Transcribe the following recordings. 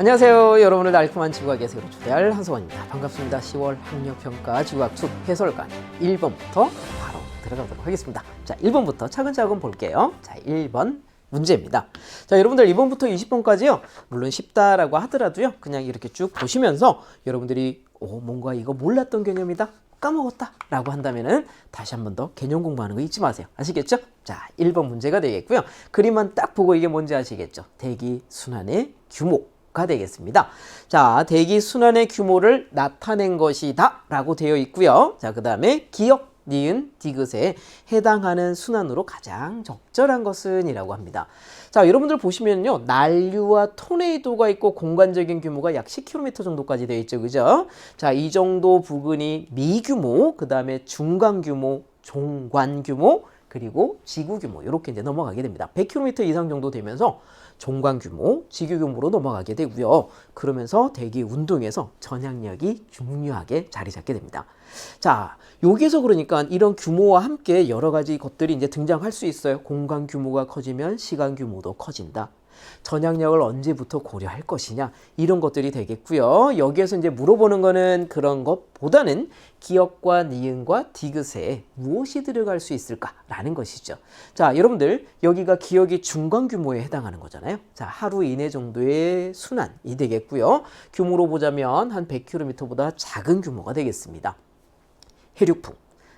안녕하세요. 여러분을 달콤한 지구학의 세계로 초대할 한성원입니다. 반갑습니다. 10월 학력평가 지구학 수 해설관 1번부터 바로 들어가도록 하겠습니다. 자, 1번부터 차근차근 볼게요. 자, 1번 문제입니다. 자, 여러분들 2번부터 20번까지요. 물론 쉽다라고 하더라도요. 그냥 이렇게 쭉 보시면서 여러분들이 뭔가 이거 몰랐던 개념이다. 까먹었다 라고 한다면은 다시 한 번 더 개념 공부하는 거 잊지 마세요. 아시겠죠? 자, 1번 문제가 되겠고요. 그림만 딱 보고 이게 뭔지 아시겠죠? 대기 순환의 규모가 되겠습니다. 자, 대기 순환의 규모를 나타낸 것이다 라고 되어 있고요. 자, 그 다음에 기역, 니은, 디귿에 해당하는 순환으로 가장 적절한 것은 이라고 합니다. 자, 여러분들 보시면요. 난류와 토네이도가 있고 공간적인 규모가 약 10km 정도까지 되어 있죠. 그죠? 자, 이 정도 부근이 미규모, 그 다음에 중간 규모, 종관 규모, 그리고 지구 규모 이렇게 이제 넘어가게 됩니다. 100km 이상 정도 되면서 종관 규모, 지구 규모로 넘어가게 되고요. 그러면서 대기 운동에서 전향력이 중요하게 자리 잡게 됩니다. 자, 여기서 그러니까 이런 규모와 함께 여러 가지 것들이 이제 등장할 수 있어요. 공간 규모가 커지면 시간 규모도 커진다. 전향력을 언제부터 고려할 것이냐 이런 것들이 되겠고요. 여기에서 이제 물어보는 거는 그런 것보다는 기역과 니은과 디귿에 무엇이 들어갈 수 있을까라는 것이죠. 자, 여러분들 여기가 기역이 중간 규모에 해당하는 거잖아요. 자, 하루 이내 정도의 순환이 되겠고요. 규모로 보자면 한 100km보다 작은 규모가 되겠습니다. 해륙풍,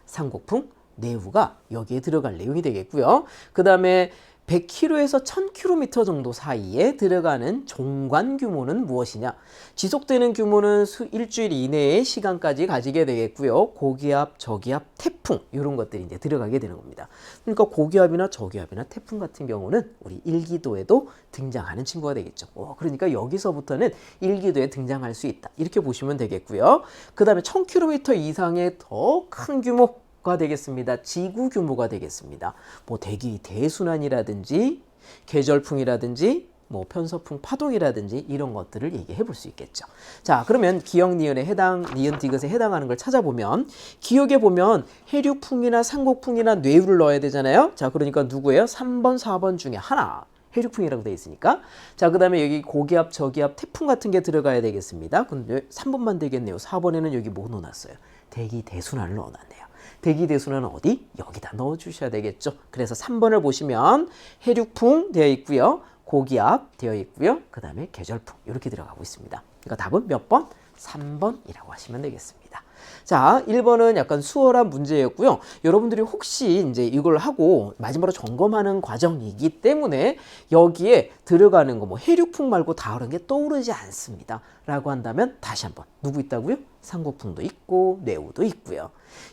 상곡풍, 내후가 여기에 들어갈 내용이 되겠고요. 그 다음에 100km에서 1000km 정도 사이에 들어가는 종관 규모는 무엇이냐? 지속되는 규모는 일주일 이내의 시간까지 가지게 되겠고요. 고기압, 저기압, 태풍 이런 것들이 이제 들어가게 되는 겁니다. 그러니까 고기압이나 저기압이나 태풍 같은 경우는 우리 일기도에도 등장하는 친구가 되겠죠. 그러니까 여기서부터는 일기도에 등장할 수 있다. 이렇게 보시면 되겠고요. 그 다음에 1000km 이상의 더 큰 규모 가 되겠습니다. 지구 규모가 되겠습니다. 뭐 대기 대순환이라든지 계절풍이라든지 뭐 편서풍 파동이라든지 이런 것들을 얘기해 볼 수 있겠죠. 자, 그러면 기역 니은에 해당 니은 디귿에 해당하는 걸 찾아보면 기역에 보면 해륙풍이나 상곡풍이나 뇌우를 넣어야 되잖아요. 자, 그러니까 누구예요? 3번, 4번 중에 하나. 해륙풍이라고 되어 있으니까. 자, 그 다음에 여기 고기압, 저기압, 태풍 같은 게 들어가야 되겠습니다. 근데 3번만 되겠네요. 4번에는 여기 뭐 넣어놨어요? 대기 대순환을 넣어놨네요. 대기 대순환은 어디? 여기다 넣어주셔야 되겠죠. 그래서 3번을 보시면 해륙풍 되어 있고요. 고기압 되어 있고요. 그 다음에 계절풍 이렇게 들어가고 있습니다. 그러니까 답은 몇 번? 3번이라고 하시면 되겠습니다. 자, 1번은 약간 수월한 문제였고요. 여러분들이 혹시 이제 이걸 하고 마지막으로 점검하는 과정이기 때문에 여기에 들어가는 거 뭐 해륙풍 말고 다른 게 떠오르지 않습니다. 라고 한다면 다시 한번 누구 있다고요? 상곡풍도 있고 뇌우도 있고요.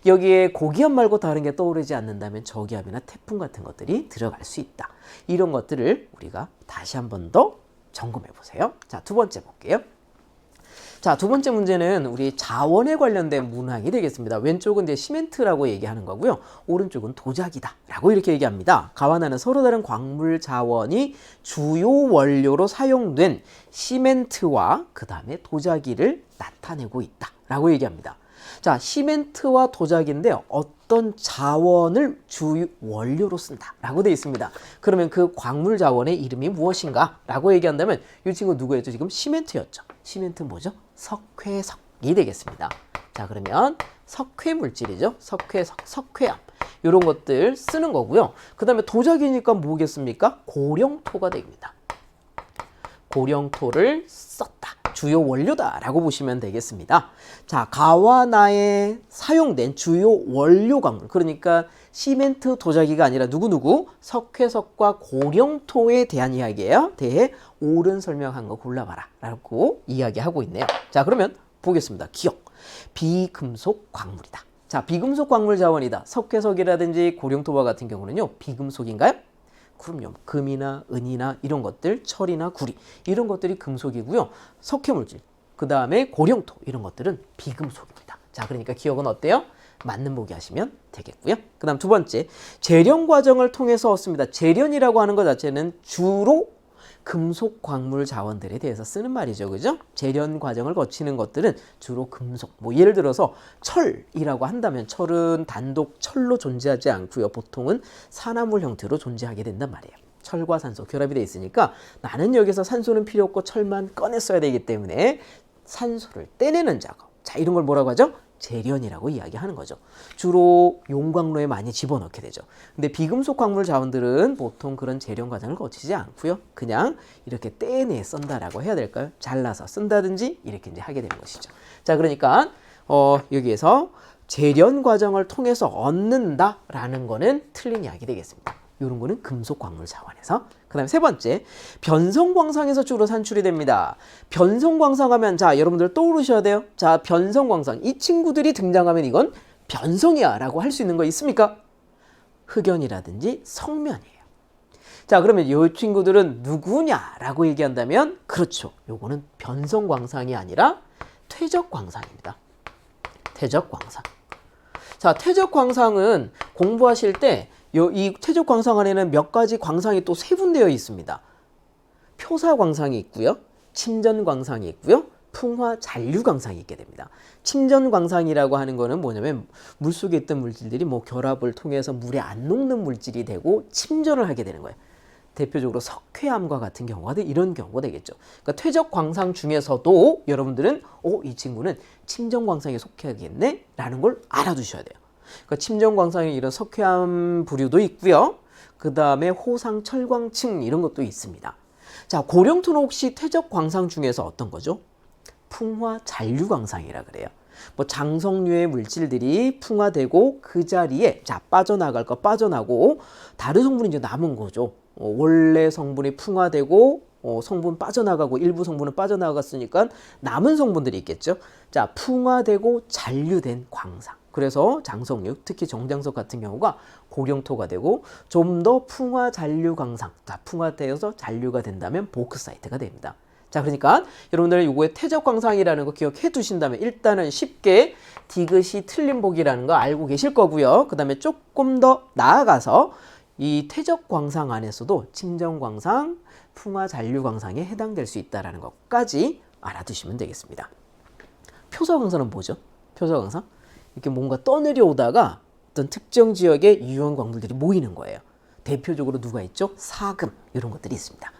여기에 고기압 말고 다른 게 떠오르지 않는다면 저기압이나 태풍 같은 것들이 들어갈 수 있다. 이런 것들을 우리가 다시 한번 더 점검해 보세요. 자, 두 번째 볼게요. 자, 두 번째 문제는 우리 자원에 관련된 문항이 되겠습니다. 왼쪽은 이제 시멘트라고 얘기하는 거고요. 오른쪽은 도자기다 라고 이렇게 얘기합니다. 가와나는 서로 다른 광물 자원이 주요 원료로 사용된 시멘트와 그 다음에 도자기를 나타내고 있다 라고 얘기합니다. 자, 시멘트와 도자기인데 어떤 자원을 주요 원료로 쓴다 라고 되어 있습니다. 그러면 그 광물 자원의 이름이 무엇인가 라고 얘기한다면 이 친구 누구였죠? 지금 시멘트였죠. 시멘트 뭐죠? 석회석이 되겠습니다. 자, 그러면 석회 물질이죠. 석회석, 석회암 이런 것들 쓰는 거고요. 그 다음에 도자기니까 뭐겠습니까? 고령토가 됩니다. 고령토를 썼다. 주요 원료다라고 보시면 되겠습니다. 자, 가와나에 사용된 주요 원료 광물, 그러니까 시멘트, 도자기가 아니라 누구누구 석회석과 고령토에 대한 이야기예요. 대해 옳은 설명한 거 골라봐라 라고 이야기하고 있네요. 자, 그러면 보겠습니다. 기억, 비금속 광물이다. 자, 비금속 광물 자원이다. 석회석이라든지 고령토와 같은 경우는요, 비금속인가요? 그럼요. 금이나 은이나 이런 것들, 철이나 구리 이런 것들이 금속이고요. 석회물질, 그 다음에 고령토 이런 것들은 비금속입니다. 자, 그러니까 기억은 어때요? 맞는 보기 하시면 되겠고요. 그 다음 두 번째, 재련 과정을 통해서 얻습니다. 재련이라고 하는 것 자체는 주로 금속 광물 자원들에 대해서 쓰는 말이죠. 그죠? 재련 과정을 거치는 것들은 주로 금속. 뭐 예를 들어서 철이라고 한다면 철은 단독 철로 존재하지 않고요. 보통은 산화물 형태로 존재하게 된단 말이에요. 철과 산소 결합이 돼 있으니까 나는 여기서 산소는 필요 없고 철만 꺼냈어야 되기 때문에 산소를 떼내는 작업. 자, 이런 걸 뭐라고 하죠? 재련이라고 이야기하는 거죠. 주로 용광로에 많이 집어넣게 되죠. 근데 비금속 광물 자원들은 보통 그런 재련 과정을 거치지 않고요. 그냥 이렇게 떼내 쓴다라고 해야 될까요? 잘라서 쓴다든지 이렇게 이제 하게 되는 것이죠. 자, 그러니까 여기에서 재련 과정을 통해서 얻는다라는 거는 틀린 이야기 되겠습니다. 이런 거는 금속 광물 자원에서. 그 다음에 세 번째, 변성광상에서 주로 산출이 됩니다. 변성광상하면 자, 여러분들 떠오르셔야 돼요. 자, 변성광상. 이 친구들이 등장하면 이건 변성이야 라고 할 수 있는 거 있습니까? 흑연이라든지 성면이에요. 자, 그러면 이 친구들은 누구냐라고 얘기한다면 그렇죠. 요거는 변성광상이 아니라 퇴적광상입니다. 퇴적광상. 자, 퇴적광상은 공부하실 때 이 퇴적광상 안에는 몇 가지 광상이 또 세분되어 있습니다. 표사광상이 있고요. 침전광상이 있고요. 풍화잔류광상이 있게 됩니다. 침전광상이라고 하는 거는 뭐냐면 물속에 있던 물질들이 뭐 결합을 통해서 물에 안 녹는 물질이 되고 침전을 하게 되는 거예요. 대표적으로 석회암과 같은 경우가 이런 경우가 되겠죠. 그러니까 퇴적광상 중에서도 여러분들은 이 친구는 침전광상에 속해야겠네 라는 걸 알아두셔야 돼요. 그러니까 침전광상에 이런 석회암 부류도 있고요. 그 다음에 호상 철광층 이런 것도 있습니다. 자, 고령토는 혹시 퇴적광상 중에서 어떤 거죠? 풍화잔류광상이라 그래요. 뭐 장성류의 물질들이 풍화되고 그 자리에 자 빠져나갈 거 빠져나고 다른 성분이 이제 남은 거죠. 원래 성분이 풍화되고 성분 빠져나가고 일부 성분은 빠져나갔으니까 남은 성분들이 있겠죠. 자, 풍화되고 잔류된 광상. 그래서 장성류, 특히 정장석 같은 경우가 고령토가 되고 좀 더 풍화 잔류 광상, 자, 풍화되어서 잔류가 된다면 보크사이트가 됩니다. 자, 그러니까 여러분들 요거에 퇴적광상이라는 거 기억해 두신다면 일단은 쉽게 디귿이 틀린 복이라는 거 알고 계실 거고요. 그 다음에 조금 더 나아가서 이 퇴적광상 안에서도 침전광상, 풍화잔류광상에 해당될 수 있다는 것까지 알아두시면 되겠습니다. 표사광상은 뭐죠? 표사광상? 이렇게 뭔가 떠내려오다가 어떤 특정 지역에 유효한 광물들이 모이는 거예요. 대표적으로 누가 있죠? 사금 이런 것들이 있습니다.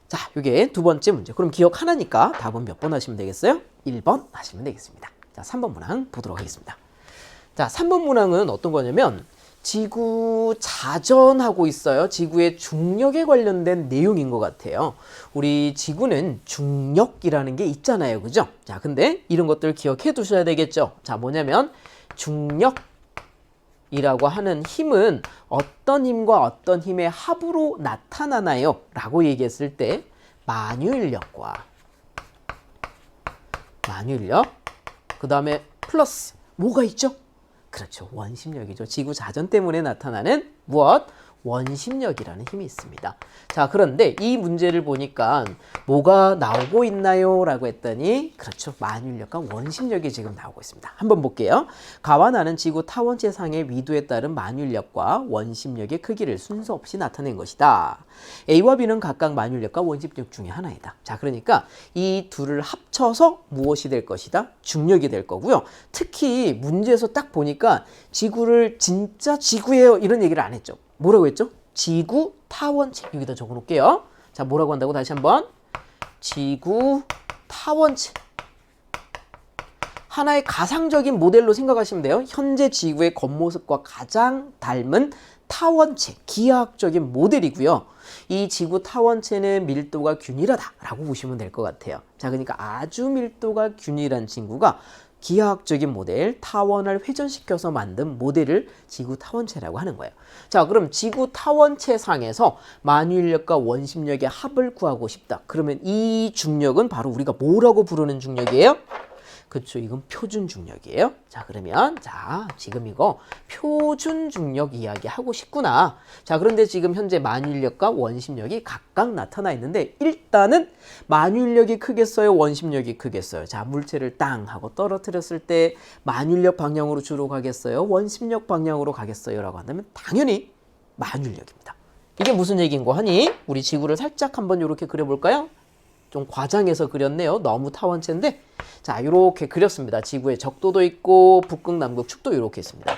자, 이게 두 번째 문제. 그럼 기억 하나니까 답은 몇 번 하시면 되겠어요? 1번 하시면 되겠습니다. 자, 3번 문항 보도록 하겠습니다. 자, 3번 문항은 어떤 거냐면 지구 자전하고 있어요. 지구의 중력에 관련된 내용인 것 같아요. 우리 지구는 중력이라는 게 있잖아요. 그죠? 자, 근데 이런 것들 기억해 두셔야 되겠죠. 자, 뭐냐면 중력이라고 하는 힘은 어떤 힘과 어떤 힘의 합으로 나타나나요? 라고 얘기했을 때 만유인력과 만유인력 그 다음에 플러스 뭐가 있죠? 그렇죠. 원심력이죠. 지구 자전 때문에 나타나는 무엇? 원심력이라는 힘이 있습니다. 자, 그런데 이 문제를 보니까 뭐가 나오고 있나요? 라고 했더니 그렇죠. 만유인력과 원심력이 지금 나오고 있습니다. 한번 볼게요. 가와 나는 지구 타원체상의 위도에 따른 만유인력과 원심력의 크기를 순서 없이 나타낸 것이다. A와 B는 각각 만유인력과 원심력 중에 하나이다. 자, 그러니까 이 둘을 합쳐서 무엇이 될 것이다? 중력이 될 거고요. 특히 문제에서 딱 보니까 지구를 진짜 지구예요 이런 얘기를 안 했죠. 뭐라고 했죠? 지구 타원체. 여기다 적어 놓을게요. 자, 뭐라고 한다고 다시 한번. 지구 타원체. 하나의 가상적인 모델로 생각하시면 돼요. 현재 지구의 겉모습과 가장 닮은 타원체, 기하학적인 모델이고요. 이 지구 타원체는 밀도가 균일하다라고 보시면 될 것 같아요. 자, 그러니까 아주 밀도가 균일한 친구가 기하학적인 모델, 타원을 회전시켜서 만든 모델을 지구 타원체라고 하는 거예요. 자, 그럼 지구 타원체 상에서 만유인력과 원심력의 합을 구하고 싶다. 그러면 이 중력은 바로 우리가 뭐라고 부르는 중력이에요? 그렇죠. 이건 표준 중력이에요. 자, 그러면 자, 지금 이거 표준 중력 이야기하고 싶구나. 자, 그런데 지금 현재 만유인력과 원심력이 각각 나타나 있는데 일단은 만유인력이 크겠어요? 원심력이 크겠어요? 자, 물체를 땅 하고 떨어뜨렸을 때 만유인력 방향으로 주로 가겠어요? 원심력 방향으로 가겠어요? 라고 한다면 당연히 만유인력입니다. 이게 무슨 얘기인 거 하니? 우리 지구를 살짝 한번 이렇게 그려볼까요? 좀 과장해서 그렸네요. 너무 타원체인데 자, 이렇게 그렸습니다. 지구의 적도도 있고 북극, 남극, 축도 이렇게 있습니다.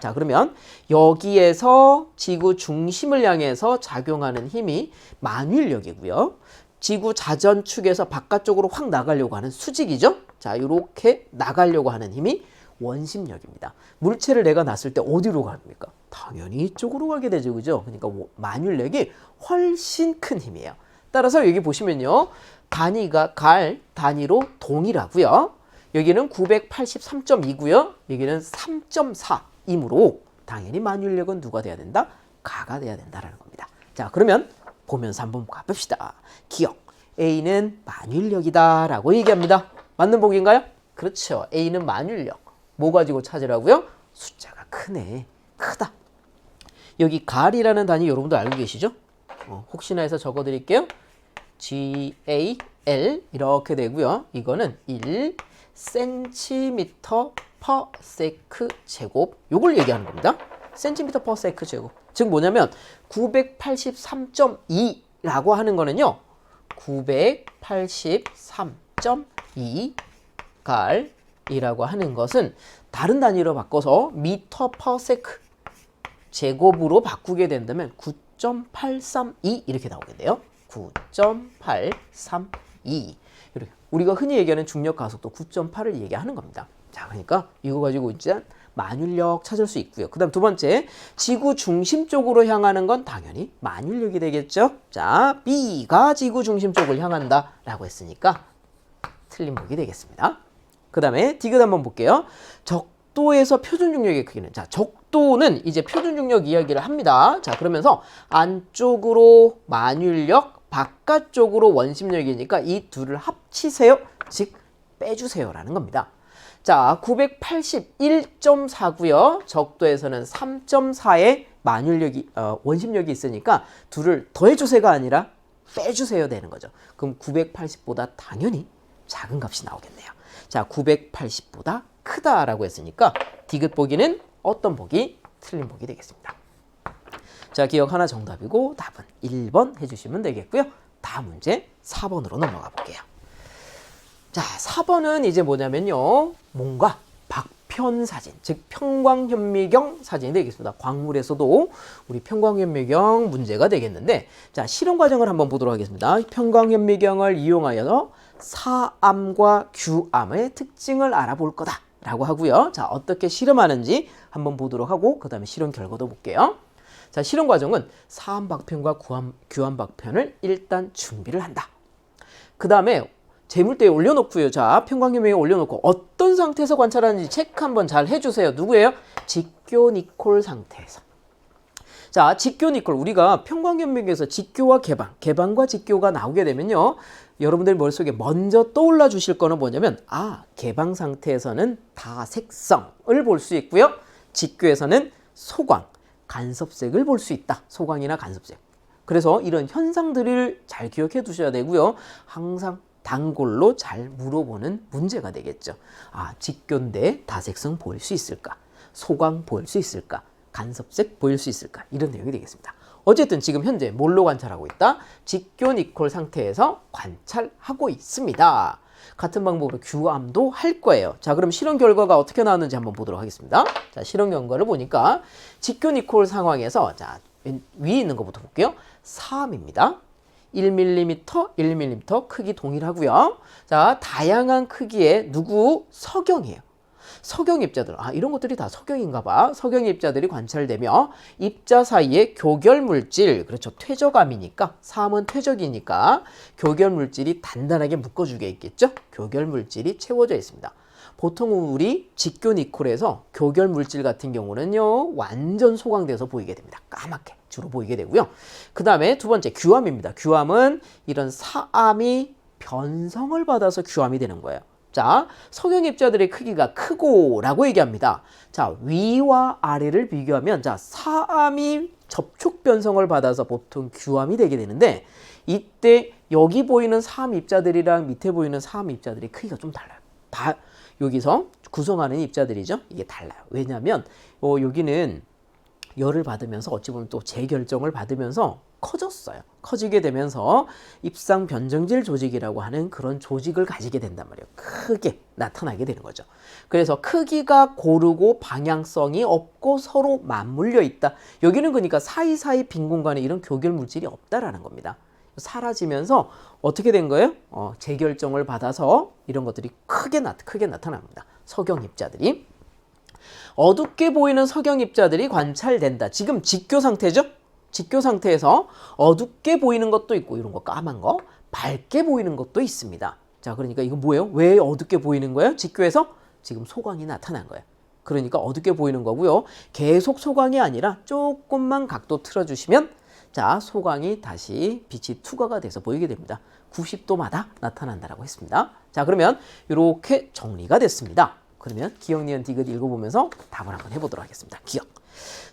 자, 그러면 여기에서 지구 중심을 향해서 작용하는 힘이 만유인력이고요. 지구 자전축에서 바깥쪽으로 확 나가려고 하는 수직이죠. 자, 이렇게 나가려고 하는 힘이 원심력입니다. 물체를 내가 놨을 때 어디로 갑니까? 당연히 이쪽으로 가게 되죠. 그죠? 그러니까 만유인력이 훨씬 큰 힘이에요. 따라서 여기 보시면요. 단위가 갈 단위로 동일하고요. 여기는 983.2고요. 여기는 3.4이므로 당연히 만유인력은 누가 돼야 된다? 가가 돼야 된다라는 겁니다. 자, 그러면 보면서 한번 가봅시다. 기억. A는 만유인력이다 라고 얘기합니다. 맞는 보기인가요? 그렇죠. A는 만유인력. 뭐 가지고 찾으라고요? 숫자가 크네. 크다. 여기 갈이라는 단위 여러분도 알고 계시죠? 혹시나 해서 적어 드릴게요. GAL 이렇게 되고요. 이거는 1cm per sec 제곱. 요걸 얘기하는 겁니다. cm per sec 제곱. 즉 뭐냐면 983.2라고 하는 거는요. 983.2 갈이라고 하는 것은 다른 단위로 바꿔서 미터 퍼 세크 제곱으로 바꾸게 된다면 9.832 이렇게 나오겠네요. 9.832. 우리가 흔히 얘기하는 중력 가속도 9.8을 얘기하는 겁니다. 자, 그러니까 이거 가지고 이제 만유인력 찾을 수 있고요. 그 다음 두 번째, 지구 중심 쪽으로 향하는 건 당연히 만유인력이 되겠죠. 자, B가 지구 중심 쪽을 향한다 라고 했으니까 틀린 보기 되겠습니다. 그 다음에 디귿 한번 볼게요. 적도에서 표준 중력의 크기는, 자, 적도는 이제 표준 중력 이야기를 합니다. 자, 그러면서 안쪽으로 만유인력, 바깥쪽으로 원심력이니까 이 둘을 합치세요. 즉 빼주세요 라는 겁니다. 자, 981.4고요. 적도에서는 3.4의 만유인력이 원심력이 있으니까 둘을 더해주세요가 아니라 빼주세요 되는 거죠. 그럼 980보다 당연히 작은 값이 나오겠네요. 자, 980보다 크다라고 했으니까 디귿 보기는 어떤 보기? 틀린 보기 되겠습니다. 자, 기억 하나 정답이고 답은 1번 해주시면 되겠고요. 다음 문제 4번으로 넘어가 볼게요. 자, 4번은 이제 뭐냐면요. 뭔가 박편사진, 즉 평광현미경 사진이 되겠습니다. 광물에서도 우리 평광현미경 문제가 되겠는데, 자, 실험 과정을 한번 보도록 하겠습니다. 평광현미경을 이용하여서 사암과 규암의 특징을 알아볼 거다라고 하고요. 자, 어떻게 실험하는지 한번 보도록 하고 그 다음에 실험 결과도 볼게요. 자, 실험 과정은 사암 박편과 규암 박편을 일단 준비를 한다. 그 다음에 재물대에 올려놓고요. 자, 평광현미경에 올려놓고 어떤 상태에서 관찰하는지 체크 한번 잘 해주세요. 누구예요? 직교 니콜 상태에서. 자, 직교 니콜. 우리가 평광현미경에서 직교와 개방과 직교가 나오게 되면요. 여러분들 머릿속에 먼저 떠올라 주실 거는 뭐냐면, 개방 상태에서는 다색성을 볼 수 있고요. 직교에서는 소광, 간섭색을 볼 수 있다. 소광이나 간섭색. 그래서 이런 현상들을 잘 기억해 두셔야 되고요. 항상 단골로 잘 물어보는 문제가 되겠죠. 직교인데 다색성 보일 수 있을까? 소광 보일 수 있을까? 간섭색 보일 수 있을까? 이런 내용이 되겠습니다. 어쨌든 지금 현재 뭘로 관찰하고 있다? 직교 니콜 상태에서 관찰하고 있습니다. 같은 방법으로 규암도 할 거예요. 자, 그럼 실험 결과가 어떻게 나왔는지 한번 보도록 하겠습니다. 자, 실험 결과를 보니까 직교 니콜 상황에서, 자, 위에 있는 것부터 볼게요. 사암입니다. 1mm, 1mm 크기 동일하고요. 자, 다양한 크기의 석영이에요. 석영 입자들, 이런 것들이 다 석영인가 봐. 석영 입자들이 관찰되며 입자 사이에 교결 물질, 그렇죠. 퇴적암이니까, 사암은 퇴적이니까 교결 물질이 단단하게 묶어주게 있겠죠. 교결 물질이 채워져 있습니다. 보통 우리 직교 니콜에서 교결 물질 같은 경우는요, 완전 소광돼서 보이게 됩니다. 까맣게 주로 보이게 되고요. 그 다음에 두 번째 규암입니다. 규암은 이런 사암이 변성을 받아서 규암이 되는 거예요. 자, 석영 입자들의 크기가 크고라고 얘기합니다. 자, 위와 아래를 비교하면, 자, 사암이 접촉 변성을 받아서 보통 규암이 되게 되는데, 이때 여기 보이는 사암 입자들이랑 밑에 보이는 사암 입자들의 크기가 좀 달라요. 여기서 구성하는 입자들이죠. 이게 달라요. 왜냐하면 여기는 열을 받으면서 어찌 보면 또 재결정을 받으면서 커졌어요. 커지게 되면서 입상 변정질 조직이라고 하는 그런 조직을 가지게 된단 말이에요. 크게 나타나게 되는 거죠. 그래서 크기가 고르고 방향성이 없고 서로 맞물려 있다. 여기는 그러니까 사이사이 빈 공간에 이런 교결 물질이 없다라는 겁니다. 사라지면서 어떻게 된 거예요? 재결정을 받아서 이런 것들이 크게 나타납니다. 석영 입자들이. 어둡게 보이는 석영 입자들이 관찰된다. 지금 직교 상태죠? 직교 상태에서 어둡게 보이는 것도 있고 이런 거 까만 거, 밝게 보이는 것도 있습니다. 자, 그러니까 이거 뭐예요? 왜 어둡게 보이는 거예요? 직교에서 지금 소광이 나타난 거예요. 그러니까 어둡게 보이는 거고요. 계속 소광이 아니라 조금만 각도 틀어주시면 자, 소광이 다시 빛이 투과가 돼서 보이게 됩니다. 90도마다 나타난다라고 했습니다. 자, 그러면 이렇게 정리가 됐습니다. 그러면 기억, 니은, 디귿 읽어보면서 답을 한번 해보도록 하겠습니다. 기억.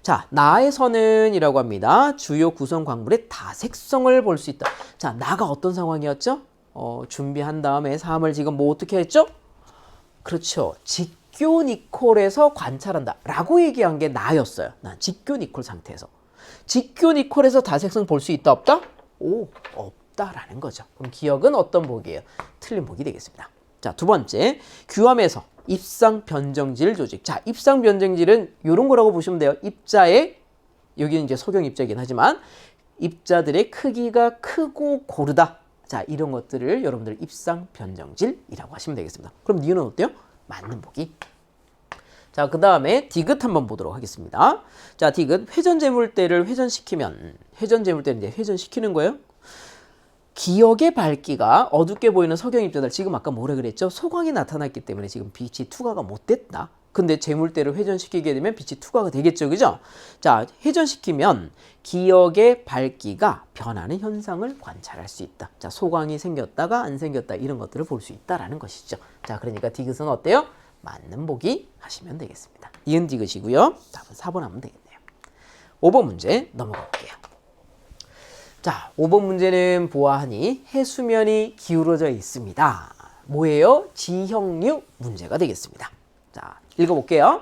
자, 나에서는 이라고 합니다. 주요 구성 광물의 다색성을 볼 수 있다. 자, 나가 어떤 상황이었죠? 준비한 다음에 3을 지금 뭐 어떻게 했죠? 그렇죠. 직교 니콜에서 관찰한다 라고 얘기한 게 나였어요. 난 직교 니콜 상태에서. 직교 니콜에서 다색성 볼 수 있다 없다? 오, 없다라는 거죠. 그럼 기억은 어떤 복이에요? 틀린 복이 되겠습니다. 자, 두 번째, 규함에서 입상 변정질 조직. 자, 입상 변정질은 이런 거라고 보시면 돼요. 입자의, 여기는 이제 석영 입자이긴 하지만 입자들의 크기가 크고 고르다. 자, 이런 것들을 여러분들 입상 변정질이라고 하시면 되겠습니다. 그럼 니은은 어때요? 맞는 복이. 자, 그 다음에 디귿 한번 보도록 하겠습니다. 자, 디귿 회전제물대를 회전시키면, 회전제물대를 이제 회전시키는 거예요. 기억의 밝기가 어둡게 보이는 석영 입자들, 지금 아까 뭐라 그랬죠? 소광이 나타났기 때문에 지금 빛이 투과가 못 됐다. 근데 제물대를 회전시키게 되면 빛이 투과가 되겠죠, 그죠? 자, 회전시키면 기억의 밝기가 변하는 현상을 관찰할 수 있다. 자, 소광이 생겼다가 안 생겼다, 이런 것들을 볼 수 있다라는 것이죠. 자, 그러니까 디귿은 어때요? 맞는 보기 하시면 되겠습니다. 이은 디귿이고요. 답은 4번 하면 되겠네요. 5번 문제 넘어가 볼게요. 자, 5번 문제는 보아하니 해수면이 기울어져 있습니다. 뭐예요? 지형류 문제가 되겠습니다. 자, 읽어볼게요.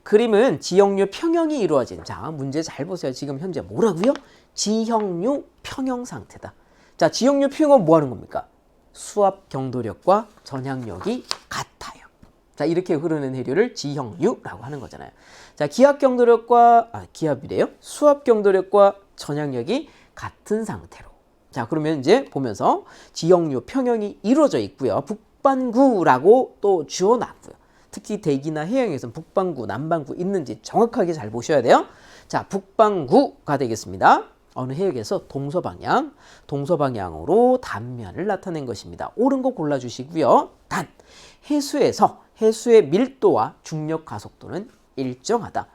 그림은 지형류 평형이 이루어진, 자, 문제 잘 보세요. 지금 현재 뭐라고요? 지형류 평형 상태다. 자, 지형류 평형은 뭐 하는 겁니까? 수압 경도력과 전향력이 같아요. 자, 이렇게 흐르는 해류를 지형류라고 하는 거잖아요. 자, 기압 경도력과, 기압이래요. 수압 경도력과 전향력이 같은 상태로. 자, 그러면 이제 보면서 지형류 평형이 이루어져 있고요. 북반구라고 또 주어놨고요. 특히 대기나 해양에서는 북반구, 남반구 있는지 정확하게 잘 보셔야 돼요. 자, 북반구가 되겠습니다. 어느 해역에서 동서방향, 동서방향으로 단면을 나타낸 것입니다. 옳은 거 골라주시고요. 단, 해수에서 해수의 밀도와 중력 가속도는 일정하다.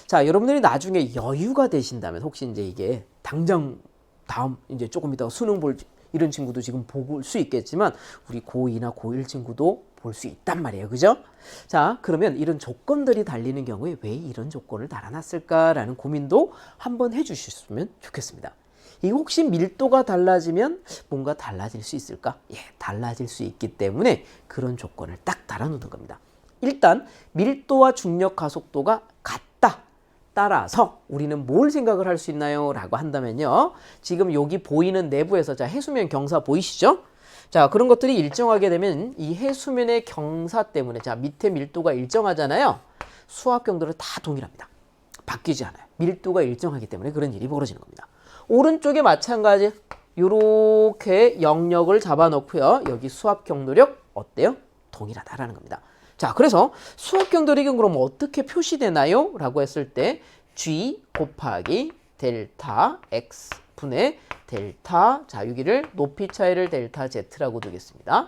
자, 여러분들이 나중에 여유가 되신다면 혹시 이제 이게 당장 다음 이제 조금 이따가 수능 볼 이런 친구도 지금 볼 수 있겠지만 우리 고2나 고1 친구도 볼 수 있단 말이에요. 그죠? 자, 그러면 이런 조건들이 달리는 경우에 왜 이런 조건을 달아놨을까라는 고민도 한번 해주셨으면 좋겠습니다. 이 혹시 밀도가 달라지면 뭔가 달라질 수 있을까? 예, 달라질 수 있기 때문에 그런 조건을 딱 달아놓는 겁니다. 일단 밀도와 중력 가속도가 같다. 따라서 우리는 뭘 생각을 할 수 있나요? 라고 한다면요. 지금 여기 보이는 내부에서, 자, 해수면 경사 보이시죠? 자, 그런 것들이 일정하게 되면 이 해수면의 경사 때문에, 자, 밑에 밀도가 일정하잖아요. 수압 경도는 다 동일합니다. 바뀌지 않아요. 밀도가 일정하기 때문에 그런 일이 벌어지는 겁니다. 오른쪽에 마찬가지 이렇게 영역을 잡아놓고요. 여기 수압 경도력 어때요? 동일하다라는 겁니다. 자, 그래서 수압 경도력은 그럼 어떻게 표시되나요? 라고 했을 때 G 곱하기 델타 X 분의 델타, 자, 여기를 높이 차이를 델타 Z라고 두겠습니다.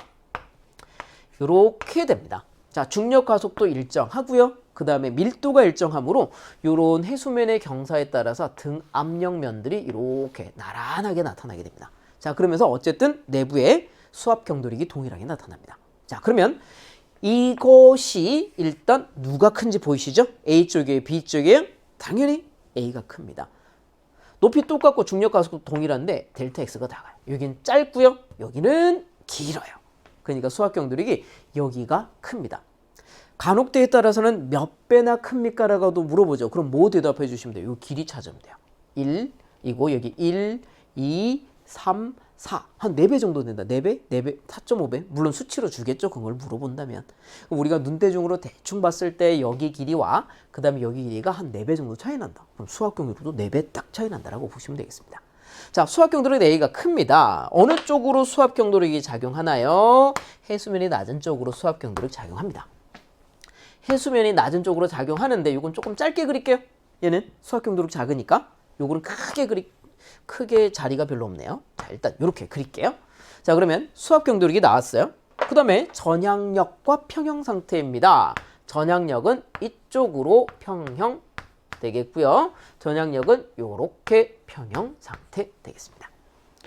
이렇게 됩니다. 자, 중력 가속도 일정하고요. 그 다음에 밀도가 일정하므로 이런 해수면의 경사에 따라서 등 압력면들이 이렇게 나란하게 나타나게 됩니다. 자, 그러면서 어쨌든 내부의 수압 경도력이 동일하게 나타납니다. 자, 그러면 이것이 일단 누가 큰지 보이시죠? A쪽이에요? B쪽이에요? 당연히 A가 큽니다. 높이 똑같고 중력 가속도 동일한데 델타 X가 작아요. 여기는 짧고요. 여기는 길어요. 그러니까 수압 경도력이 여기가 큽니다. 간혹 때에 따라서는 몇 배나 큽니까? 라고도 물어보죠. 그럼 뭐 대답해 주시면 돼요? 이 길이 찾으면 돼요. 1이고 여기 1, 2, 3, 4. 한 4배 정도 된다. 4배? 4배? 4.5배? 물론 수치로 주겠죠. 그걸 물어본다면. 우리가 눈대중으로 대충 봤을 때 여기 길이와 그 다음에 여기 길이가 한 4배 정도 차이 난다. 그럼 수학 경도로도 4배 딱 차이 난다라고 보시면 되겠습니다. 자, 수학 경도력 A가 큽니다. 어느 쪽으로 수학 경도력이 작용하나요? 해수면이 낮은 쪽으로 수학 경도력 작용합니다. 해수면이 낮은 쪽으로 작용하는데 이건 조금 짧게 그릴게요. 얘는 수학 경도력 작으니까 요거는 크게 자리가 별로 없네요. 자, 일단 이렇게 그릴게요. 자, 그러면 수학 경도력이 나왔어요. 그 다음에 전향력과 평형 상태입니다. 전향력은 이쪽으로 평형 되겠고요. 전향력은 이렇게 평형 상태 되겠습니다.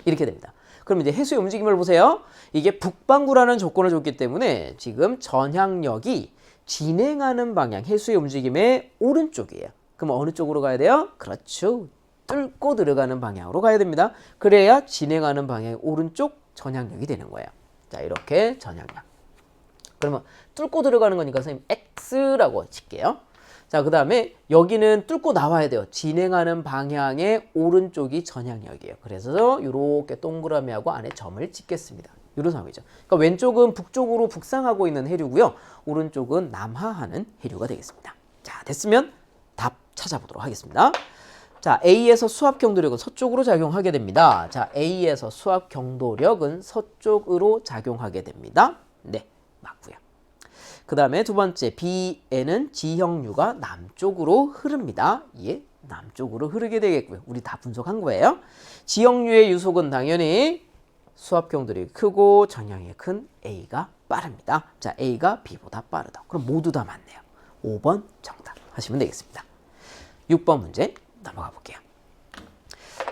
이렇게 됩니다. 그럼 이제 해수의 움직임을 보세요. 이게 북반구라는 조건을 줬기 때문에 지금 전향력이 진행하는 방향, 해수의 움직임의 오른쪽이에요. 그럼 어느 쪽으로 가야 돼요? 그렇죠. 뚫고 들어가는 방향으로 가야 됩니다. 그래야 진행하는 방향의 오른쪽 전향력이 되는 거예요. 자, 이렇게 전향력. 그러면 뚫고 들어가는 거니까 선생님 X라고 칠게요. 자, 그 다음에 여기는 뚫고 나와야 돼요. 진행하는 방향의 오른쪽이 전향력이에요. 그래서 이렇게 동그라미하고 안에 점을 찍겠습니다. 이런 상황이죠. 그러니까 왼쪽은 북쪽으로 북상하고 있는 해류고요. 오른쪽은 남하하는 해류가 되겠습니다. 자, 됐으면 답 찾아보도록 하겠습니다. 자, A에서 수압 경도력은 서쪽으로 작용하게 됩니다. 자, A에서 수압 경도력은 서쪽으로 작용하게 됩니다. 네, 맞고요. 그 다음에 두 번째 B에는 지형류가 남쪽으로 흐릅니다. 예, 남쪽으로 흐르게 되겠고요. 우리 다 분석한 거예요. 지형류의 유속은 당연히 수압 경도력이 크고 전향이 큰 A가 빠릅니다. 자, A가 B보다 빠르다. 그럼 모두 다 맞네요. 5번 정답 하시면 되겠습니다. 6번 문제 넘어가 볼게요.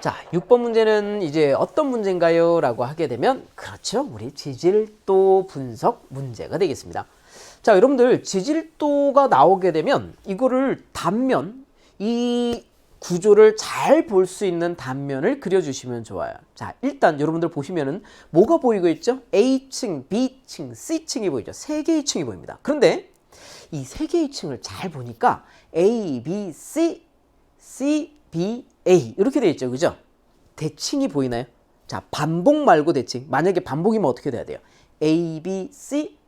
자, 6번 문제는 이제 어떤 문제인가요? 라고 하게 되면 그렇죠. 우리 지질도 분석 문제가 되겠습니다. 자, 여러분들 지질도가 나오게 되면 이거를 단면, 이 구조를 잘 볼 수 있는 단면을 그려주시면 좋아요. 자, 일단 여러분들 보시면은 뭐가 보이고 있죠? A층, B층, C층이 보이죠? 세 개의 층이 보입니다. 그런데 이 세 개의 층을 잘 보니까 A, B, C, C, B, A 이렇게 되어 있죠. 그죠? 대칭이 보이나요? 자, 반복 말고 대칭. 만약에 반복이면 어떻게 돼야 돼요? A, B, C,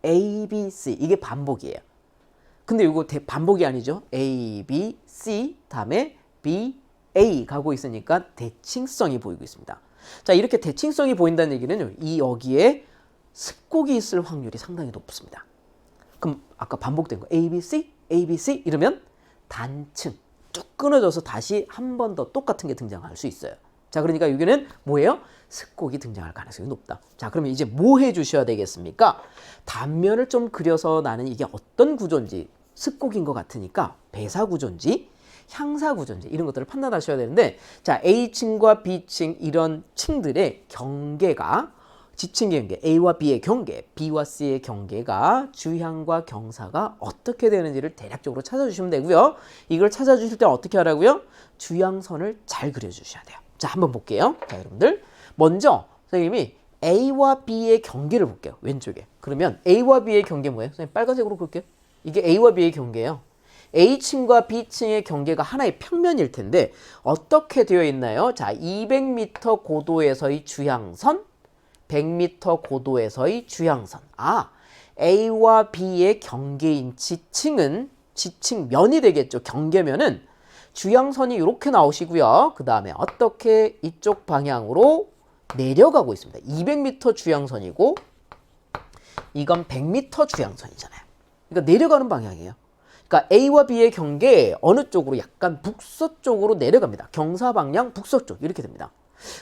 A, B, C. 이게 반복이에요. 근데 이거 반복이 아니죠. A, B, C 다음에 B, A 가고 있으니까 대칭성이 보이고 있습니다. 자, 이렇게 대칭성이 보인다는 얘기는 이 여기에 습곡이 있을 확률이 상당히 높습니다. 그럼 아까 반복된 거 A, B, C, A, B, C 이러면 단층 뚝 끊어져서 다시 한 번 더 똑같은 게 등장할 수 있어요. 자, 그러니까 여기는 뭐예요? 습곡이 등장할 가능성이 높다. 자, 그러면 이제 뭐 해주셔야 되겠습니까? 단면을 좀 그려서 나는 이게 어떤 구조인지 습곡인 것 같으니까 배사 구조인지 향사 구조인지 이런 것들을 판단하셔야 되는데, 자, A층과 B층 이런 층들의 경계가 지층 경계, A와 B의 경계, B와 C의 경계가 주향과 경사가 어떻게 되는지를 대략적으로 찾아주시면 되고요. 이걸 찾아주실 때 어떻게 하라고요? 주향선을 잘 그려주셔야 돼요. 자, 한번 볼게요. 자, 여러분들 먼저 선생님이 A와 B의 경계를 볼게요. 왼쪽에. 그러면 A와 B의 경계 뭐예요? 선생님 빨간색으로 볼게요. 이게 A와 B의 경계예요. A층과 B층의 경계가 하나의 평면일 텐데 어떻게 되어 있나요? 자, 200m 고도에서의 주향선, 100m 고도에서의 주향선. 아, A와 B의 경계인 지층은 지층면이 되겠죠. 경계면은 주향선이 이렇게 나오시고요. 그 다음에 어떻게 이쪽 방향으로 내려가고 있습니다. 200m 주향선이고 이건 100m 주향선이잖아요. 그러니까 내려가는 방향이에요. 그러니까 A와 B의 경계 어느 쪽으로 약간 북서쪽으로 내려갑니다. 경사 방향 북서쪽 이렇게 됩니다.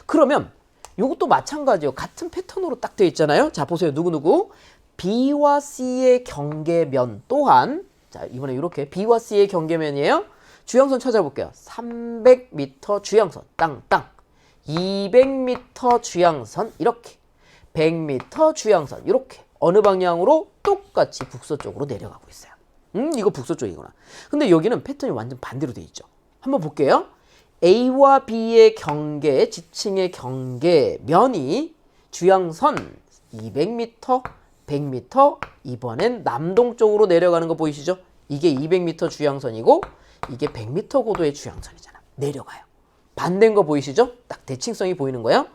그러면 이것도 마찬가지예요. 같은 패턴으로 딱 되어 있잖아요. 자, 보세요. 누구누구? B와 C의 경계면 또한, 자, 이번에 이렇게 B와 C의 경계면이에요. 주향선 찾아볼게요. 300m 주향선 땅땅, 200m 주향선 이렇게, 100m 주향선 이렇게 어느 방향으로 똑같이 북서쪽으로 내려가고 있어요. 이거 북서쪽이구나. 근데 여기는 패턴이 완전 반대로 되어 있죠. 한번 볼게요. A와 B의 경계, 지층의 경계면이 주향선 200m, 100m, 이번엔 남동쪽으로 내려가는 거 보이시죠? 이게 200m 주향선이고 이게 100m 고도의 주향선이잖아. 내려가요. 반대인 거 보이시죠? 딱 대칭성이 보이는 거예요.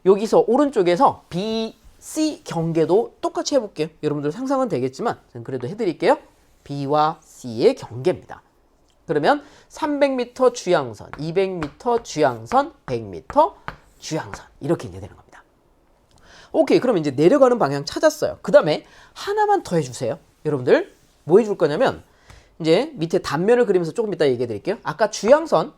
여기서 오른쪽에서 BC 경계도 똑같이 해볼게요. 여러분들 상상은 되겠지만 저는 그래도 해드릴게요. B와 C의 경계입니다. 그러면 300m 주양선, 200m 주양선, 100m 주양선 이렇게 이제 되는 겁니다. 오케이, 그럼 이제 내려가는 방향 찾았어요. 그 다음에 하나만 더 해주세요. 여러분들 뭐 해줄 거냐면 이제 밑에 단면을 그리면서 조금 이따 얘기해 드릴게요. 아까 주양선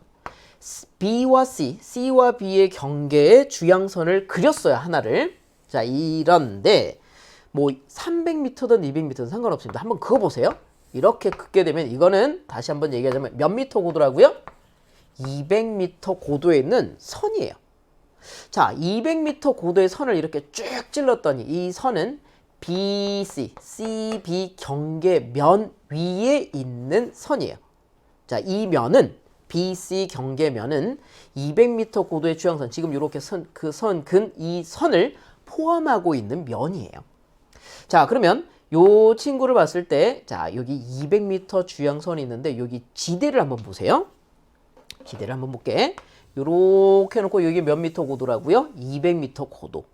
B와 C, C와 B의 경계의 주양선을 그렸어요. 하나를. 자, 이런데 뭐 300m든 200m든 상관없습니다. 한번 그어보세요. 이렇게 긋게 되면 이거는 다시 한번 얘기하자면 몇 미터 고도라고요? 200m 고도에 있는 선이에요. 자, 200m 고도의 선을 이렇게 쭉 찔렀더니 이 선은 BC, CB 경계면 위에 있는 선이에요. 자, 이 면은 BC 경계면은 200m 고도의 주양선, 지금 이렇게 근 이 선을 포함하고 있는 면이에요. 자, 그러면 요 친구를 봤을 때, 자, 여기 200m 주양선이 있는데 여기 지대를 한번 보세요. 지대를 한번 볼게. 요렇게 해놓고 여기 몇 미터 고도라고요? 200m 고도.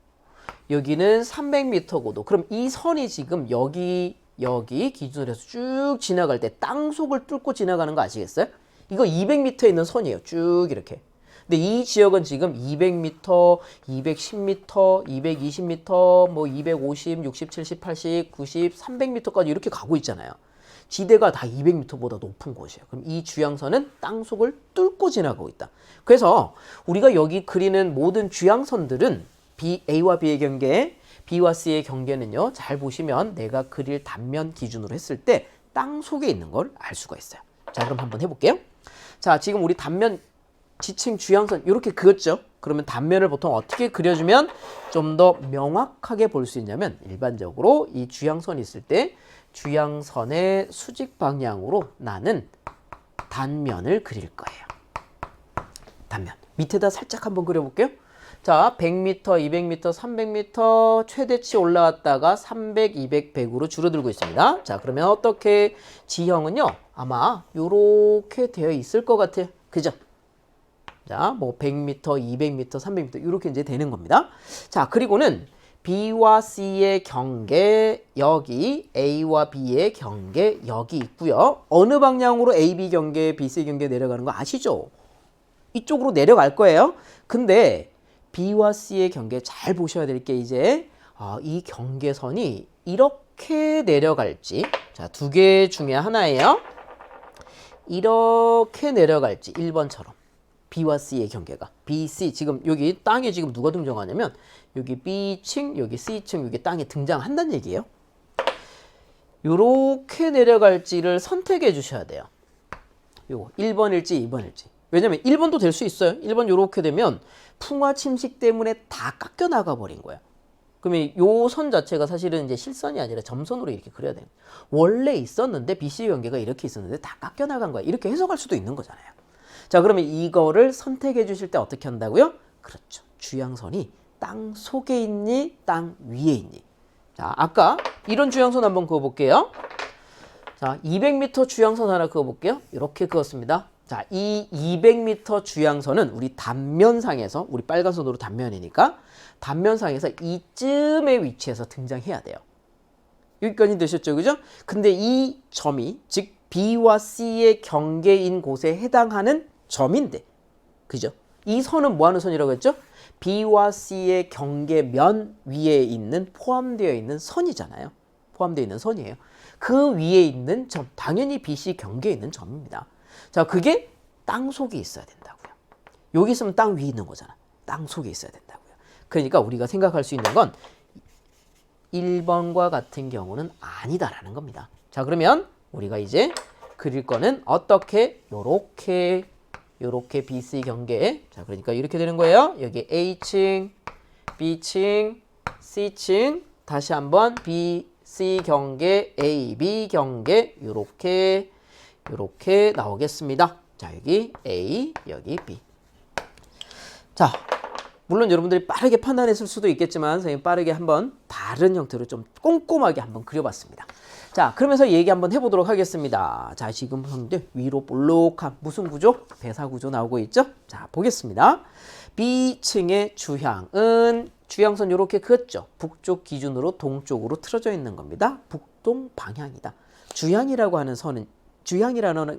여기는 300m 고도. 그럼 이 선이 지금 여기 기준으로 해서 쭉 지나갈 때 땅속을 뚫고 지나가는 거 아시겠어요? 이거 200m에 있는 선이에요. 쭉 이렇게. 근데 이 지역은 지금 200m, 210m, 220m, 뭐 250, 60, 70, 80, 90, 300m까지 이렇게 가고 있잖아요. 지대가 다 200m보다 높은 곳이에요. 그럼 이 주양선은 땅속을 뚫고 지나가고 있다. 그래서 우리가 여기 그리는 모든 주양선들은 A와 B의 경계, B와 C의 경계는요. 잘 보시면 내가 그릴 단면 기준으로 했을 때 땅속에 있는 걸 알 수가 있어요. 자, 그럼 한번 해볼게요. 자, 지금 우리 단면 지층 주양선 이렇게 그었죠. 그러면 단면을 보통 어떻게 그려주면 좀 더 명확하게 볼 수 있냐면 일반적으로 이 주양선이 있을 때 주양선의 수직 방향으로 나는 단면을 그릴 거예요. 단면. 밑에다 살짝 한번 그려볼게요. 자, 100m, 200m, 300m 최대치 올라왔다가 300, 200, 100으로 줄어들고 있습니다. 자, 그러면 어떻게 지형은요? 아마 요렇게 되어 있을 것 같아요. 그죠? 자, 뭐 100m, 200m, 300m 이렇게 이제 되는 겁니다. 자, 그리고는 B와 C의 경계 여기, A와 B의 경계 여기 있고요. 어느 방향으로 A, B 경계, B, C 경계 내려가는 거 아시죠? 이쪽으로 내려갈 거예요. 근데 B와 C의 경계 잘 보셔야 될 게 이제 이 경계선이 이렇게 내려갈지, 자, 두 개 중에 하나예요. 이렇게 내려갈지 1번처럼 B와 C의 경계가 B, C 지금 여기 땅에 지금 누가 등장하냐면 여기 B층, 여기 C층, 여기 땅에 등장한다는 얘기예요. 요렇게 내려갈지를 선택해 주셔야 돼요. 요거 1번일지 2번일지. 왜냐면 1번도 될 수 있어요. 1번 요렇게 되면 풍화 침식 때문에 다 깎여 나가 버린 거예요. 그러면 요 선 자체가 사실은 이제 실선이 아니라 점선으로 이렇게 그려야 돼요. 원래 있었는데 BC 경계가 이렇게 있었는데 다 깎여 나간 거야. 이렇게 해석할 수도 있는 거잖아요. 자, 그러면 이거를 선택해 주실 때 어떻게 한다고요? 그렇죠. 주양선이 땅 속에 있니? 땅 위에 있니? 자, 아까 이런 주양선 한번 그어볼게요. 자, 200m 주양선 하나 그어볼게요. 이렇게 그었습니다. 자, 이 200m 주양선은 우리 단면상에서, 우리 빨간 선으로 단면이니까 단면상에서 이쯤의 위치에서 등장해야 돼요. 여기까지 되셨죠? 그죠? 근데 이 점이, 즉 B와 C의 경계인 곳에 해당하는 점인데, 그죠? 이 선은 뭐 하는 선이라고 했죠? B와 C의 경계면 위에 있는 포함되어 있는 선이잖아요. 포함되어 있는 선이에요. 그 위에 있는 점, 당연히 BC 경계에 있는 점입니다. 자, 그게 땅 속에 있어야 된다고요. 여기 있으면 땅 위에 있는 거잖아. 땅 속에 있어야 된다고요. 그러니까 우리가 생각할 수 있는 건 1번과 같은 경우는 아니다라는 겁니다. 자, 그러면 우리가 이제 그릴 거는 어떻게? 요렇게 BC 경계. 자, 그러니까 이렇게 되는 거예요. 여기 A층, B층, C층, 다시 한번 BC 경계, AB 경계, 요렇게 나오겠습니다. 자, 여기 A, 여기 B. 자, 물론 여러분들이 빠르게 판단했을 수도 있겠지만 선생님 빠르게 한번 다른 형태로 좀 꼼꼼하게 한번 그려봤습니다. 자, 그러면서 얘기 한번 해보도록 하겠습니다. 자, 지금 형들 위로 볼록한 무슨 구조? 배사 구조 나오고 있죠? 자, 보겠습니다. B층의 주향은 주향선 이렇게 그었죠. 북쪽 기준으로 동쪽으로 틀어져 있는 겁니다. 북동 방향이다. 주향이라는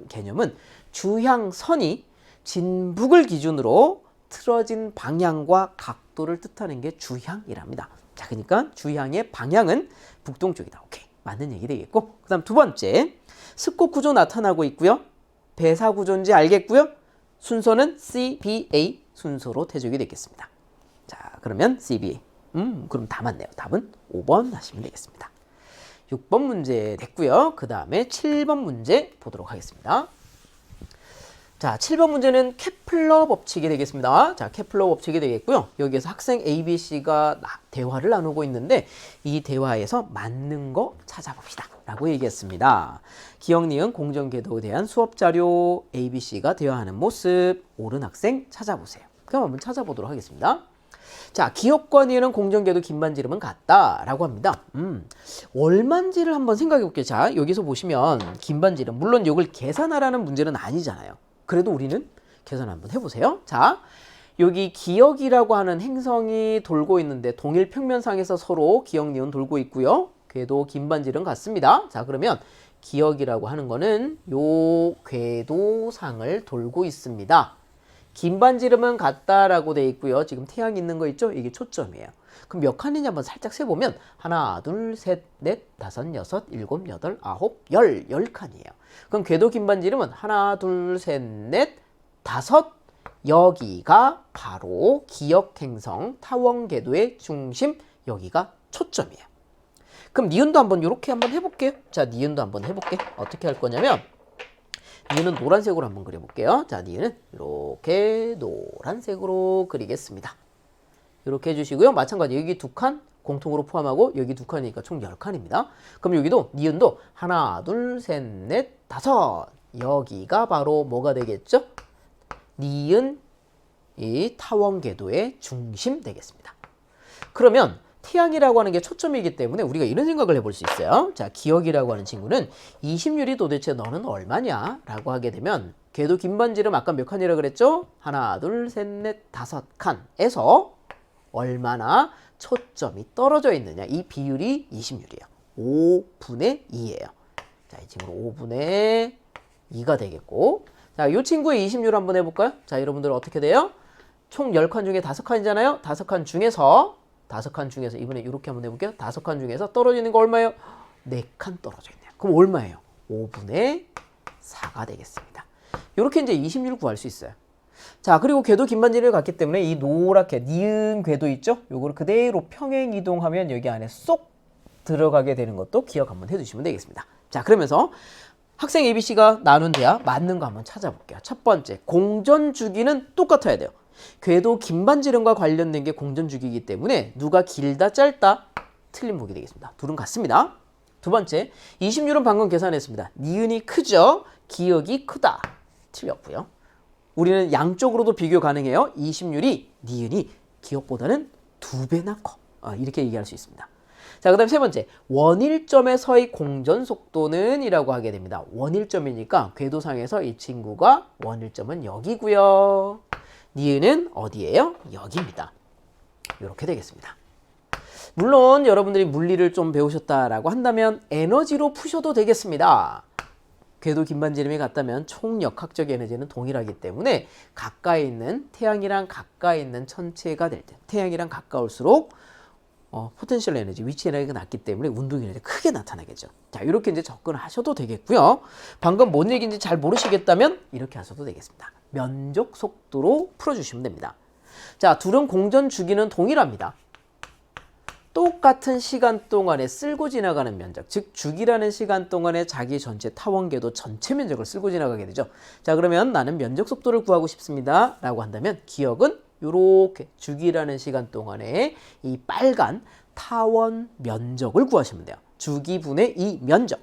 개념은 주향선이 진북을 기준으로 틀어진 방향과 각도를 뜻하는 게 주향이랍니다. 자, 그러니까 주향의 방향은 북동쪽이다. 오케이. 맞는 얘기 되겠고. 그 다음 두 번째. 습곡 구조 나타나고 있고요. 배사 구조인지 알겠고요. 순서는 CBA 순서로 태적이 되겠습니다. 자, 그러면 CBA. 그럼 다 맞네요. 답은 5번 하시면 되겠습니다. 6번 문제 됐고요. 그 다음에 7번 문제 보도록 하겠습니다. 자, 7번 문제는 케플러 법칙이 되겠습니다. 자, 케플러 법칙이 되겠고요. 여기에서 학생 A, B, C가 대화를 나누고 있는데 이 대화에서 맞는 거 찾아봅시다 라고 얘기했습니다. 기억, 니은, 공전, 궤도에 대한 수업 자료 A, B, C가 대화하는 모습 옳은 학생 찾아보세요. 그럼 한번 찾아보도록 하겠습니다. 자, 기억과 니은은 공전, 궤도, 긴반, 지름은 같다 라고 합니다. 얼만지를 한번 생각해 볼게요. 자, 여기서 보시면 긴반, 지름, 물론 이걸 계산하라는 문제는 아니잖아요. 그래도 우리는 계산 한번 해보세요. 자, 여기 기억이라고 하는 행성이 돌고 있는데 동일 평면상에서 서로 기억, 니은 돌고 있고요. 궤도, 긴반, 지름 같습니다. 자, 그러면 기억이라고 하는 거는 요 궤도상을 돌고 있습니다. 긴반, 지름은 같다라고 돼 있고요. 지금 태양이 있는 거 있죠? 이게 초점이에요. 그럼 몇 칸인지 한번 살짝 세보면 하나, 둘, 셋, 넷, 다섯, 여섯, 일곱, 여덟, 아홉, 열 칸이에요. 그럼 궤도, 긴반, 지름은 하나, 둘, 셋, 넷, 다섯. 여기가 바로 기억 행성 타원 궤도의 중심, 여기가 초점이에요. 그럼 니은도 한번 이렇게 한번 해볼게요. 자, 니은도 한번 해볼게. 어떻게 할 거냐면 니은은 노란색으로 한번 그려볼게요. 자, 니은은 이렇게 노란색으로 그리겠습니다. 이렇게 해주시고요. 마찬가지 여기 두 칸 공통으로 포함하고 여기 두 칸이니까 총 10칸입니다. 그럼 여기도 니은도 하나, 둘, 셋, 넷, 다섯. 여기가 바로 뭐가 되겠죠? 니은 이 타원 궤도의 중심 되겠습니다. 그러면 태양이라고 하는 게 초점이기 때문에 우리가 이런 생각을 해볼 수 있어요. 자, 기억이라고 하는 친구는 20율이 도대체 너는 얼마냐? 라고 하게 되면 궤도, 긴반, 지름 아까 몇 칸이라고 그랬죠? 하나, 둘, 셋, 넷, 다섯 칸에서 얼마나 초점이 떨어져 있느냐. 이 비율이 20율이에요. 5분의 2예요. 자, 이 친구는 5분의 2가 되겠고. 자, 이 친구의 20율 한번 해볼까요? 자, 여러분들 어떻게 돼요? 총 10칸 중에 5칸이잖아요. 5칸 중에서 이번에 이렇게 한번 해볼게요. 5칸 중에서 떨어지는 거 얼마예요? 4칸 떨어져 있네요. 그럼 얼마예요? 5분의 4가 되겠습니다. 이렇게 이제 20율 구할 수 있어요. 자, 그리고 궤도, 긴반, 지름을 갔기 때문에 이 노랗게 니은 궤도 있죠? 요거를 그대로 평행 이동하면 여기 안에 쏙 들어가게 되는 것도 기억 한번 해두시면 되겠습니다. 자, 그러면서 학생 ABC가 나눈 대화 맞는 거 한번 찾아볼게요. 첫 번째, 공전 주기는 똑같아야 돼요. 궤도, 긴반, 지름과 관련된 게 공전 주기이기 때문에 누가 길다, 짧다? 틀린 보기 되겠습니다. 둘은 같습니다. 두 번째, 20율은 방금 계산했습니다. 니은이 크죠? 기억이 크다. 틀렸고요. 우리는 양쪽으로도 비교 가능해요. 20율이 니은이 기억보다는 2배나 커. 이렇게 얘기할 수 있습니다. 자, 그 다음 세 번째, 원일점에서의 공전 속도는 이라고 하게 됩니다. 원일점이니까 궤도상에서 이 친구가 원일점은 여기고요. 니은은 어디예요? 여기입니다. 이렇게 되겠습니다. 물론 여러분들이 물리를 좀 배우셨다라고 한다면 에너지로 푸셔도 되겠습니다. 궤도, 긴반, 지름이 같다면 총 역학적 에너지는 동일하기 때문에 가까이 있는 태양이랑 가까이 있는 천체가 될 때 태양이랑 가까울수록 포텐셜 에너지, 위치 에너지가 낮기 때문에 운동 에너지가 크게 나타나겠죠. 자, 이렇게 이제 접근하셔도 되겠고요. 방금 뭔 얘기인지 잘 모르시겠다면 이렇게 하셔도 되겠습니다. 면적 속도로 풀어주시면 됩니다. 자, 둘은 공전 주기는 동일합니다. 똑같은 시간 동안에 쓸고 지나가는 면적, 즉 주기라는 시간 동안에 자기 전체 타원 궤도 전체 면적을 쓸고 지나가게 되죠. 자, 그러면 나는 면적 속도를 구하고 싶습니다 라고 한다면 기억은 이렇게 주기라는 시간 동안에 이 빨간 타원 면적을 구하시면 돼요. 주기분의 이 면적.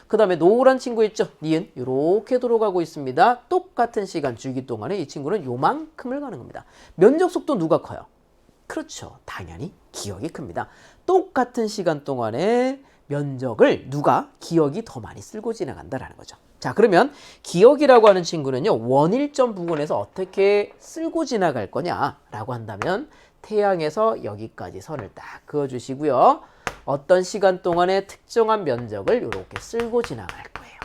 그 다음에 노란 친구 있죠? 니은 이렇게 돌아가고 있습니다. 똑같은 시간 주기 동안에 이 친구는 요만큼을 가는 겁니다. 면적 속도 누가 커요? 그렇죠. 당연히 기억이 큽니다. 똑같은 시간 동안에 면적을 누가 기억이 더 많이 쓸고 지나간다라는 거죠. 자, 그러면 기억이라고 하는 친구는요, 원일점 부근에서 어떻게 쓸고 지나갈 거냐라고 한다면 태양에서 여기까지 선을 딱 그어주시고요. 어떤 시간 동안에 특정한 면적을 이렇게 쓸고 지나갈 거예요.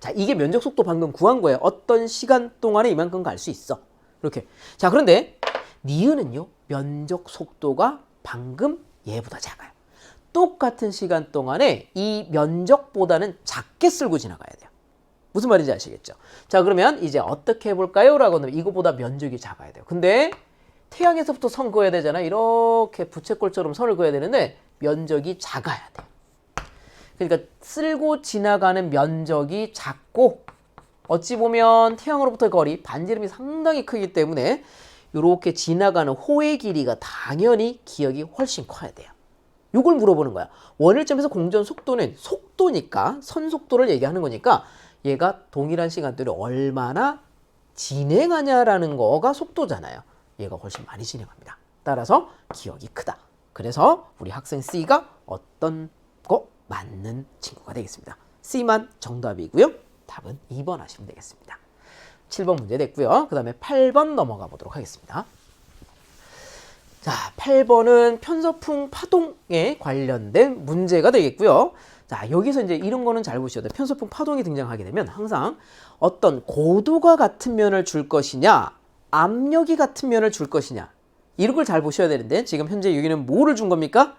자, 이게 면적 속도 방금 구한 거예요. 어떤 시간 동안에 이만큼 갈 수 있어. 이렇게. 자, 그런데 니은은요, 면적 속도가 방금 얘보다 작아요. 똑같은 시간 동안에 이 면적보다는 작게 쓸고 지나가야 돼요. 무슨 말인지 아시겠죠? 자, 그러면 이제 어떻게 해볼까요? 라고 하면 이거보다 면적이 작아야 돼요. 근데 태양에서부터 선 그어야 되잖아. 이렇게 부채꼴처럼 선을 그어야 되는데 면적이 작아야 돼요. 그러니까 쓸고 지나가는 면적이 작고 어찌 보면 태양으로부터의 거리, 반지름이 상당히 크기 때문에 이렇게 지나가는 호의 길이가 당연히 기억이 훨씬 커야 돼요. 이걸 물어보는 거야. 원일점에서 공전 속도는 속도니까 선 속도를 얘기하는 거니까 얘가 동일한 시간 동안에 얼마나 진행하냐라는 거가 속도잖아요. 얘가 훨씬 많이 진행합니다. 따라서 기억이 크다. 그래서 우리 학생 C가 어떤 거 맞는 친구가 되겠습니다. C만 정답이고요. 답은 2번 하시면 되겠습니다. 7번 문제 됐고요. 그 다음에 8번 넘어가 보도록 하겠습니다. 자, 8번은 편서풍 파동에 관련된 문제가 되겠고요. 자, 여기서 이제 이런 거는 잘 보셔야 돼요. 편서풍 파동이 등장하게 되면 항상 어떤 고도가 같은 면을 줄 것이냐, 압력이 같은 면을 줄 것이냐, 이런 걸 잘 보셔야 되는데 지금 현재 여기는 뭐를 준 겁니까?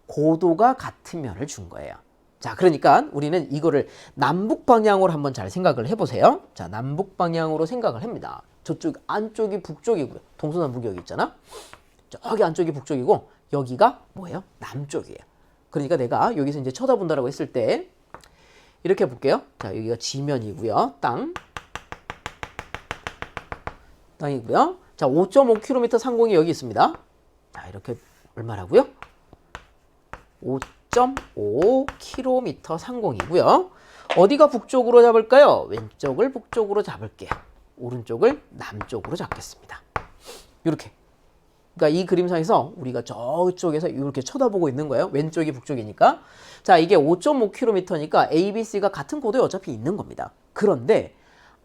고도가 같은 면을 준 거예요. 자, 그러니까 우리는 이거를 남북 방향으로 한번 잘 생각을 해보세요. 자, 남북 방향으로 생각을 합니다. 저쪽 안쪽이 북쪽이고요. 동서남북이 여기 있잖아. 저기 안쪽이 북쪽이고 여기가 뭐예요? 남쪽이에요. 그러니까 내가 여기서 이제 쳐다본다라고 했을 때 이렇게 볼게요. 자, 여기가 지면이고요. 땅이고요. 자, 5.5km 상공이 여기 있습니다. 자, 이렇게 얼마라고요? 5.5km 상공이고요. 어디가 북쪽으로 잡을까요? 왼쪽을 북쪽으로 잡을게요. 오른쪽을 남쪽으로 잡겠습니다. 이렇게. 그러니까 이 그림상에서 우리가 저쪽에서 이렇게 쳐다보고 있는 거예요. 왼쪽이 북쪽이니까. 자, 이게 5.5km니까 A, B, C가 같은 고도에 어차피 있는 겁니다. 그런데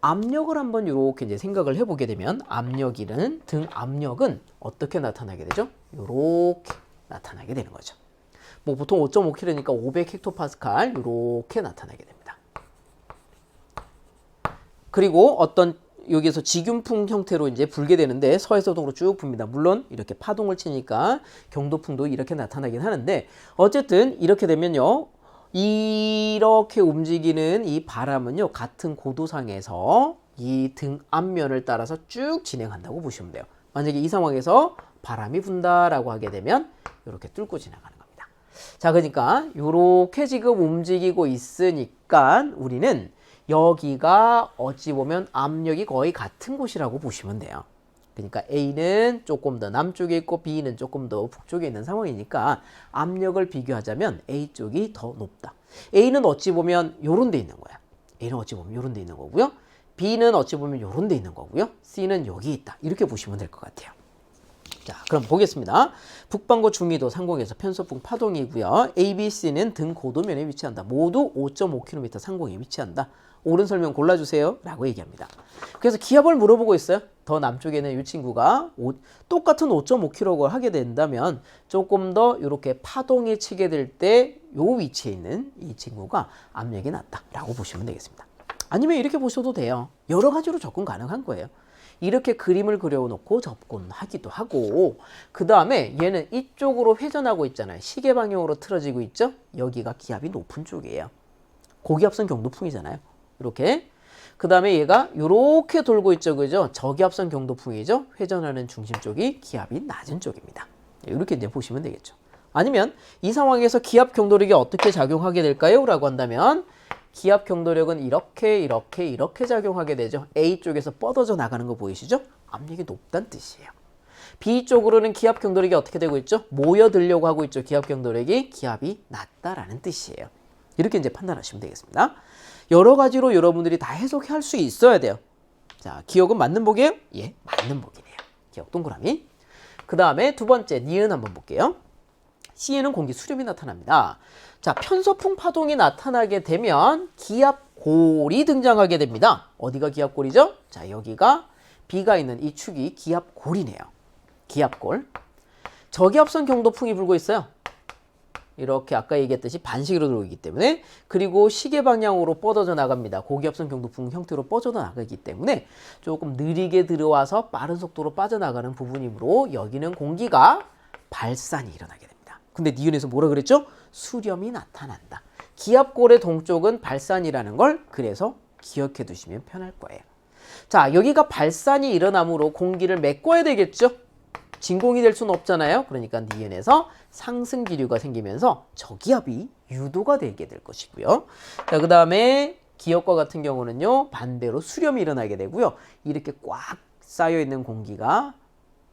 압력을 한번 이렇게 이제 생각을 해보게 되면 압력이라는 등 압력은 어떻게 나타나게 되죠? 이렇게 나타나게 되는 거죠. 뭐 보통 5.5km니까 500헥토파스칼 이렇게 나타나게 됩니다. 그리고 어떤 여기에서 지균풍 형태로 이제 불게 되는데 서에서 동으로 쭉 붑니다. 물론 이렇게 파동을 치니까 경도풍도 이렇게 나타나긴 하는데 어쨌든 이렇게 되면요. 이렇게 움직이는 이 바람은요. 같은 고도상에서 이 등 앞면을 따라서 쭉 진행한다고 보시면 돼요. 만약에 이 상황에서 바람이 분다라고 하게 되면 이렇게 뚫고 지나가는 겁니다. 자, 그러니까 이렇게 지금 움직이고 있으니까 우리는 여기가 어찌 보면 압력이 거의 같은 곳이라고 보시면 돼요. 그러니까 A는 조금 더 남쪽에 있고 B는 조금 더 북쪽에 있는 상황이니까 압력을 비교하자면 A 쪽이 더 높다. A는 어찌 보면 요런 데 있는 거야. A는 어찌 보면 요런 데 있는 거고요. B는 어찌 보면 요런 데 있는 거고요. C는 여기 있다. 이렇게 보시면 될 것 같아요. 자, 그럼 보겠습니다. 북반구 중위도 상공에서 편서풍 파동이고요. A, B, C는 등 고도면에 위치한다. 모두 5.5km 상공에 위치한다. 옳은 설명 골라주세요 라고 얘기합니다. 그래서 기압을 물어보고 있어요. 더 남쪽에 있는 이 친구가 똑같은 5.5km를 하게 된다면 조금 더 이렇게 파동이 치게 될 때 이 위치에 있는 이 친구가 압력이 낮다라고 보시면 되겠습니다. 아니면 이렇게 보셔도 돼요. 여러 가지로 접근 가능한 거예요. 이렇게 그림을 그려놓고 접근하기도 하고 그 다음에 얘는 이쪽으로 회전하고 있잖아요. 시계 방향으로 틀어지고 있죠. 여기가 기압이 높은 쪽이에요. 고기압선 경도풍이잖아요. 이렇게. 그 다음에 얘가 이렇게 돌고 있죠. 그죠? 저기압선 경도풍이죠. 회전하는 중심 쪽이 기압이 낮은 쪽입니다. 이렇게 이제 보시면 되겠죠. 아니면 이 상황에서 기압 경도력이 어떻게 작용하게 될까요? 라고 한다면 기압 경도력은 이렇게 작용하게 되죠. A 쪽에서 뻗어져 나가는 거 보이시죠? 압력이 높다는 뜻이에요. B 쪽으로는 기압 경도력이 어떻게 되고 있죠? 모여들려고 하고 있죠. 기압 경도력이 기압이 낮다라는 뜻이에요. 이렇게 이제 판단하시면 되겠습니다. 여러 가지로 여러분들이 다 해석할 수 있어야 돼요. 자, 기억은 맞는 복이에요? 예, 맞는 복이네요. 기억 동그라미. 그 다음에 두 번째 니은 한번 볼게요. C에는 공기 수렴이 나타납니다. 자, 편서풍 파동이 나타나게 되면 기압골이 등장하게 됩니다. 어디가 기압골이죠? 자, 여기가 B가 있는 이 축이 기압골이네요. 기압골. 저기압선 경도풍이 불고 있어요. 이렇게 아까 얘기했듯이 반시계로 들어오기 때문에, 그리고 시계 방향으로 뻗어져 나갑니다. 고기압선 경도풍 형태로 뻗어져 나가기 때문에 조금 느리게 들어와서 빠른 속도로 빠져나가는 부분이므로 여기는 공기가 발산이 일어나게 됩니다. 근데 니은에서 뭐라 그랬죠? 수렴이 나타난다. 기압골의 동쪽은 발산이라는 걸 그래서 기억해 두시면 편할 거예요. 자, 여기가 발산이 일어나므로 공기를 메꿔야 되겠죠? 진공이 될 수는 없잖아요. 그러니까 니은에서 상승 기류가 생기면서 저기압이 유도가 되게 될 것이고요. 자, 그 다음에 기역과 같은 경우는요, 반대로 수렴이 일어나게 되고요. 이렇게 꽉 쌓여 있는 공기가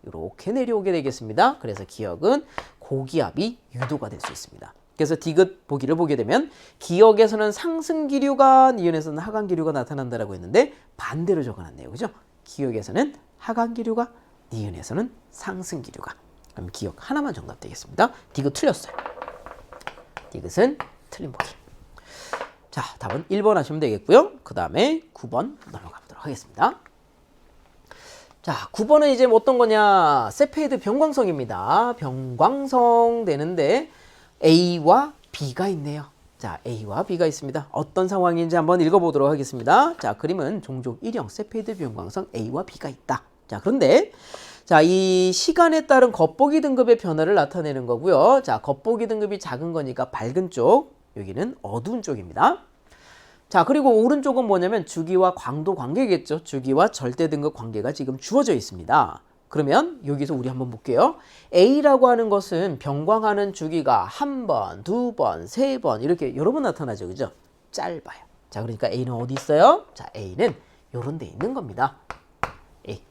이렇게 내려오게 되겠습니다. 그래서 기역은 고기압이 유도가 될 수 있습니다. 그래서 디귿 보기를 보게 되면 기역에서는 상승 기류가, 니은에서는 하강 기류가 나타난다라고 했는데 반대로 적어놨네요. 그죠? 기역에서는 하강 기류가, 니은에서는 상승 기류가. 그럼 기역 하나만 정답 되겠습니다. 디귿 틀렸어요. 디귿은 틀린 보기. 자, 답은 1번 하시면 되겠고요. 그 다음에 9번 넘어가 보도록 하겠습니다. 자, 9번은 이제 어떤 거냐? 세페이드 변광성입니다. 변광성 되는데 A와 B가 있네요. 자, A와 B가 있습니다. 어떤 상황인지 한번 읽어보도록 하겠습니다. 자, 그림은 종족 1형 세페이드 변광성 A와 B가 있다. 자, 그런데 자, 이 시간에 따른 겉보기 등급의 변화를 나타내는 거고요. 자, 겉보기 등급이 작은 거니까 밝은 쪽, 여기는 어두운 쪽입니다. 자, 그리고 오른쪽은 뭐냐면 주기와 광도 관계겠죠. 주기와 절대 등급 관계가 지금 주어져 있습니다. 그러면 여기서 우리 한번 볼게요. A라고 하는 것은 변광하는 주기가 한 번, 두 번, 세 번 이렇게 여러 번 나타나죠. 그죠? 짧아요. 자, 그러니까 A는 어디 있어요? 자, A는 요런 데 있는 겁니다. A.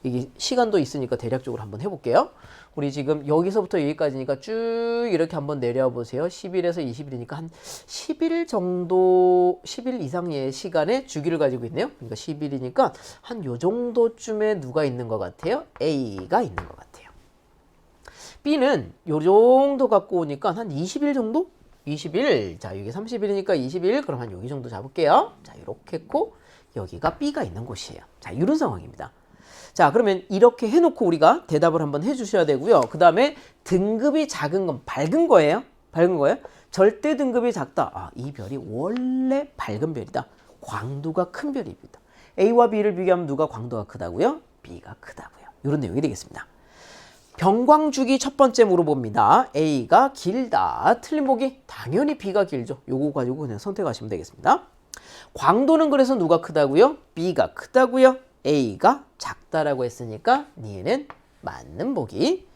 이게 시간도 있으니까 대략적으로 한번 해볼게요. 우리 지금 여기서부터 여기까지니까 쭉 이렇게 한번 내려와 보세요. 10일에서 20일이니까 한 10일 정도, 10일 이상의 시간의 주기를 가지고 있네요. 그러니까 10일이니까 한 요 정도쯤에 누가 있는 것 같아요? A가 있는 것 같아요. B는 요 정도 갖고 오니까 한 20일 정도? 20일. 자, 여기 30일이니까 20일. 그럼 한 여기 정도 잡을게요. 자, 이렇게 했고 여기가 B가 있는 곳이에요. 자, 이런 상황입니다. 자, 그러면 이렇게 해놓고 우리가 대답을 한번 해주셔야 되고요. 그 다음에 등급이 작은 건 밝은 거예요. 밝은 거예요. 절대 등급이 작다. 아, 이 별이 원래 밝은 별이다. 광도가 큰 별입니다. A와 B를 비교하면 누가 광도가 크다고요? B가 크다고요. 이런 내용이 되겠습니다. 변광주기 첫 번째 물어봅니다. A가 길다. 틀린 보기? 당연히 B가 길죠. 요거 가지고 그냥 선택하시면 되겠습니다. 광도는 그래서 누가 크다고요? B가 크다고요. A가 작다라고 했으니까 니은 맞는 보기.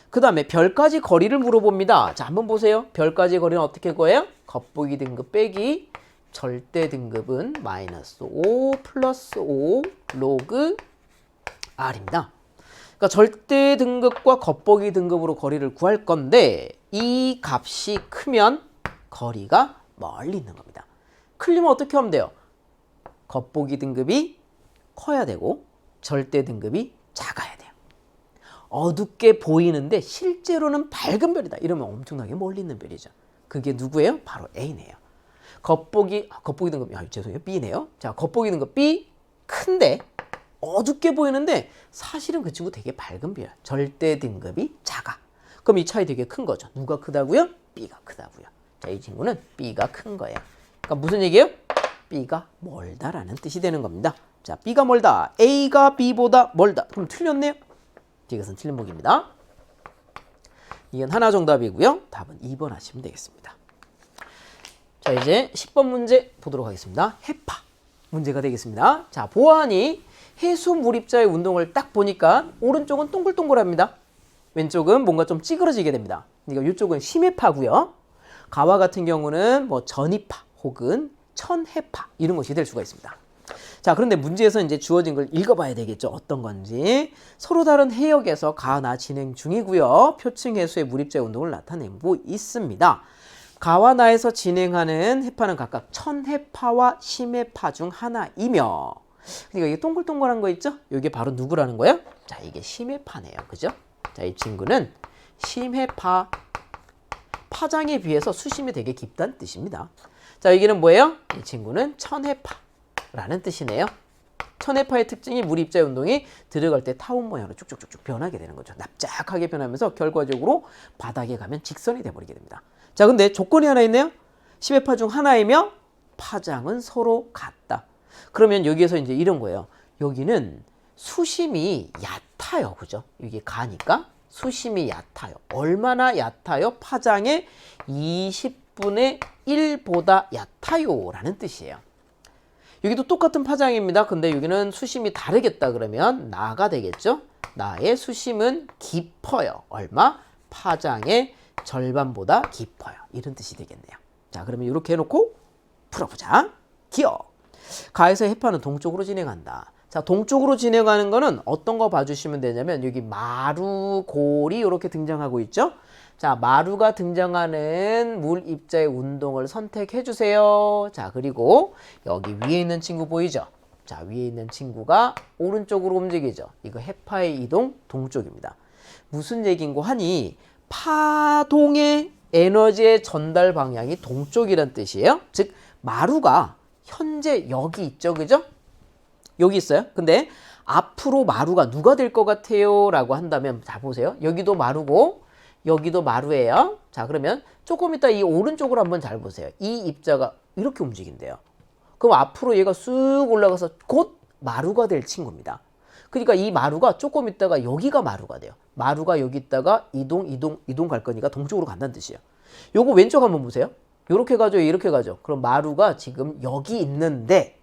그 다음에 별까지 거리를 물어봅니다. 자, 한번 보세요. 별까지 거리는 어떻게 구해요? 겉보기 등급 빼기 절대 등급은 마이너스 5 플러스 5 로그 R입니다. 그러니까 절대 등급과 겉보기 등급으로 거리를 구할 건데 이 값이 크면 거리가 멀리 있는 겁니다. 크려면 어떻게 하면 돼요? 겉보기 등급이 커야 되고 절대 등급이 작아야 돼요. 어둡게 보이는데 실제로는 밝은 별이다. 이러면 엄청나게 멀리 있는 별이죠. 그게 누구예요? 바로 A네요. 겉보기 등급, 죄송해요. B네요. 자, 겉보기 등급 B 큰데 어둡게 보이는데 사실은 그 친구 되게 밝은 별이야. 절대 등급이 작아. 그럼 이 차이 되게 큰 거죠. 누가 크다고요? B가 크다고요. 자, 이 친구는 B가 큰 거예요. 그러니까 무슨 얘기예요? B가 멀다라는 뜻이 되는 겁니다. 자, B가 멀다. A가 B보다 멀다. 그럼 틀렸네요. 이것은 틀린 보기입니다. 이건 하나 정답이고요. 답은 2번 하시면 되겠습니다. 자, 이제 10번 문제 보도록 하겠습니다. 해파 문제가 되겠습니다. 자, 보아하니 해수 물입자의 운동을 딱 보니까 오른쪽은 동글동글합니다. 왼쪽은 뭔가 좀 찌그러지게 됩니다. 그러니까 이쪽은 심해파고요. 가와 같은 경우는 뭐 전이파 혹은 천해파 이런 것이 될 수가 있습니다. 자, 그런데 문제에서 이제 주어진 걸 읽어봐야 되겠죠. 어떤 건지. 서로 다른 해역에서 가나 진행 중이고요. 표층 해수의 물입자의 운동을 나타내고 있습니다. 가와 나에서 진행하는 해파는 각각 천해파와 심해파 중 하나이며, 그러니까 이게 동글동글한 거 있죠? 이게 바로 누구라는 거예요? 자, 이게 심해파네요. 그죠? 자, 이 친구는 심해파 파장에 비해서 수심이 되게 깊다는 뜻입니다. 자, 여기는 뭐예요? 이 친구는 천해파라는 뜻이네요. 천해파의 특징이 물 입자의 운동이 들어갈 때 타원 모양으로 쭉쭉쭉쭉 변하게 되는 거죠. 납작하게 변하면서 결과적으로 바닥에 가면 직선이 돼버리게 됩니다. 자, 근데 조건이 하나 있네요. 10의 파 중 하나이며 파장은 서로 같다. 그러면 여기에서 이제 이런 거예요. 여기는 수심이 얕아요. 그죠? 이게 가니까 수심이 얕아요. 얼마나 얕아요? 파장의 20분의 1보다 얕아요 라는 뜻이에요. 여기도 똑같은 파장입니다. 근데 여기는 수심이 다르겠다 그러면 나가 되겠죠? 나의 수심은 깊어요. 얼마? 파장의 절반보다 깊어요. 이런 뜻이 되겠네요. 자, 그러면 이렇게 해놓고 풀어보자. 기억. 가에서 해파는 동쪽으로 진행한다. 자, 동쪽으로 진행하는 거는 어떤 거 봐주시면 되냐면 여기 마루, 골이 이렇게 등장하고 있죠. 자, 마루가 등장하는 물 입자의 운동을 선택해 주세요. 자, 그리고 여기 위에 있는 친구 보이죠? 자, 위에 있는 친구가 오른쪽으로 움직이죠. 이거 해파의 이동 동쪽입니다. 무슨 얘기인고 하니 파동의 에너지의 전달 방향이 동쪽이란 뜻이에요. 즉 마루가 현재 여기 있죠. 그죠? 여기 있어요. 근데 앞으로 마루가 누가 될 것 같아요? 라고 한다면 자, 보세요. 여기도 마루고 여기도 마루예요. 자, 그러면 조금 이따 이 오른쪽으로 한번 잘 보세요. 이 입자가 이렇게 움직인대요. 그럼 앞으로 얘가 쑥 올라가서 곧 마루가 될 친구입니다. 그러니까 이 마루가 조금 있다가 여기가 마루가 돼요. 마루가 여기 있다가 이동 갈 거니까 동쪽으로 간다는 뜻이에요. 요거 왼쪽 한번 보세요. 요렇게 가죠, 이렇게 가죠. 그럼 마루가 지금 여기 있는데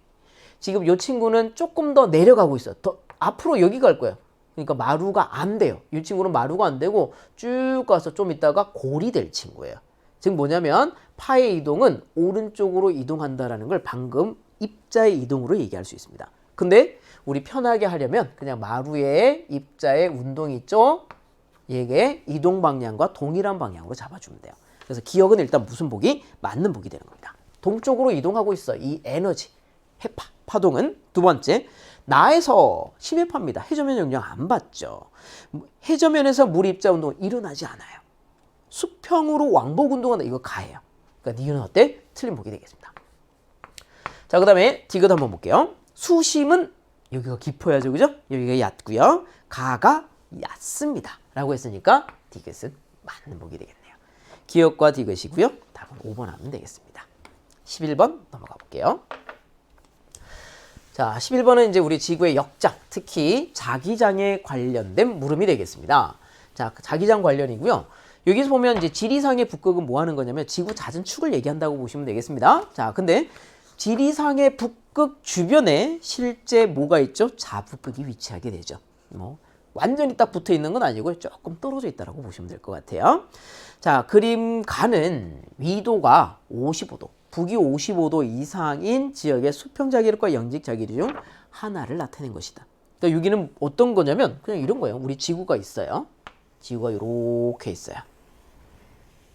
지금 요 친구는 조금 더 내려가고 있어요. 더 앞으로 여기 갈 거예요. 그러니까 마루가 안 돼요. 이 친구는 마루가 안 되고 쭉 가서 좀 있다가 골이 될 친구예요. 즉 뭐냐면 파의 이동은 오른쪽으로 이동한다라는 걸 방금 입자의 이동으로 얘기할 수 있습니다. 근데 우리 편하게 하려면 그냥 마루의 입자의 운동이 있죠? 얘게 이동 방향과 동일한 방향으로 잡아주면 돼요. 그래서 기억은 일단 무슨 복이? 맞는 복이 되는 겁니다. 동쪽으로 이동하고 있어. 이 에너지, 해파, 파동은. 두 번째, 나에서 심해파입니다. 해저면 영향 안 받죠. 해저면에서 물 입자 운동은 일어나지 않아요. 수평으로 왕복 운동한다. 이거 가예요. 그러니까 니은은 어때? 틀린 복이 되겠습니다. 자, 그 다음에 디귿 한번 볼게요. 수심은 여기가 깊어야죠. 그죠? 여기가 얕고요. 가가 얕습니다. 라고 했으니까 디귿은 맞는 복이 되겠네요. 기억과 디귿이고요. 답은 5번 하면 되겠습니다. 11번 넘어가 볼게요. 자, 11번은 이제 우리 지구의 역장, 특히 자기장에 관련된 물음이 되겠습니다. 자, 자기장 관련이고요. 여기서 보면 이제 지리상의 북극은 뭐 하는 거냐면 지구 잦은 축을 얘기한다고 보시면 되겠습니다. 자, 근데 지리상의 북극 주변에 실제 뭐가 있죠? 자북극이 위치하게 되죠. 뭐 완전히 딱 붙어 있는 건 아니고 조금 떨어져 있다라고 보시면 될 것 같아요. 자, 그림 가는 위도가 55도, 북위 55도 이상인 지역의 수평 자기력과 영직 자기력 중 하나를 나타낸 것이다. 그러니까 여기는 어떤 거냐면 그냥 이런 거예요. 우리 지구가 있어요. 지구가 이렇게 있어요.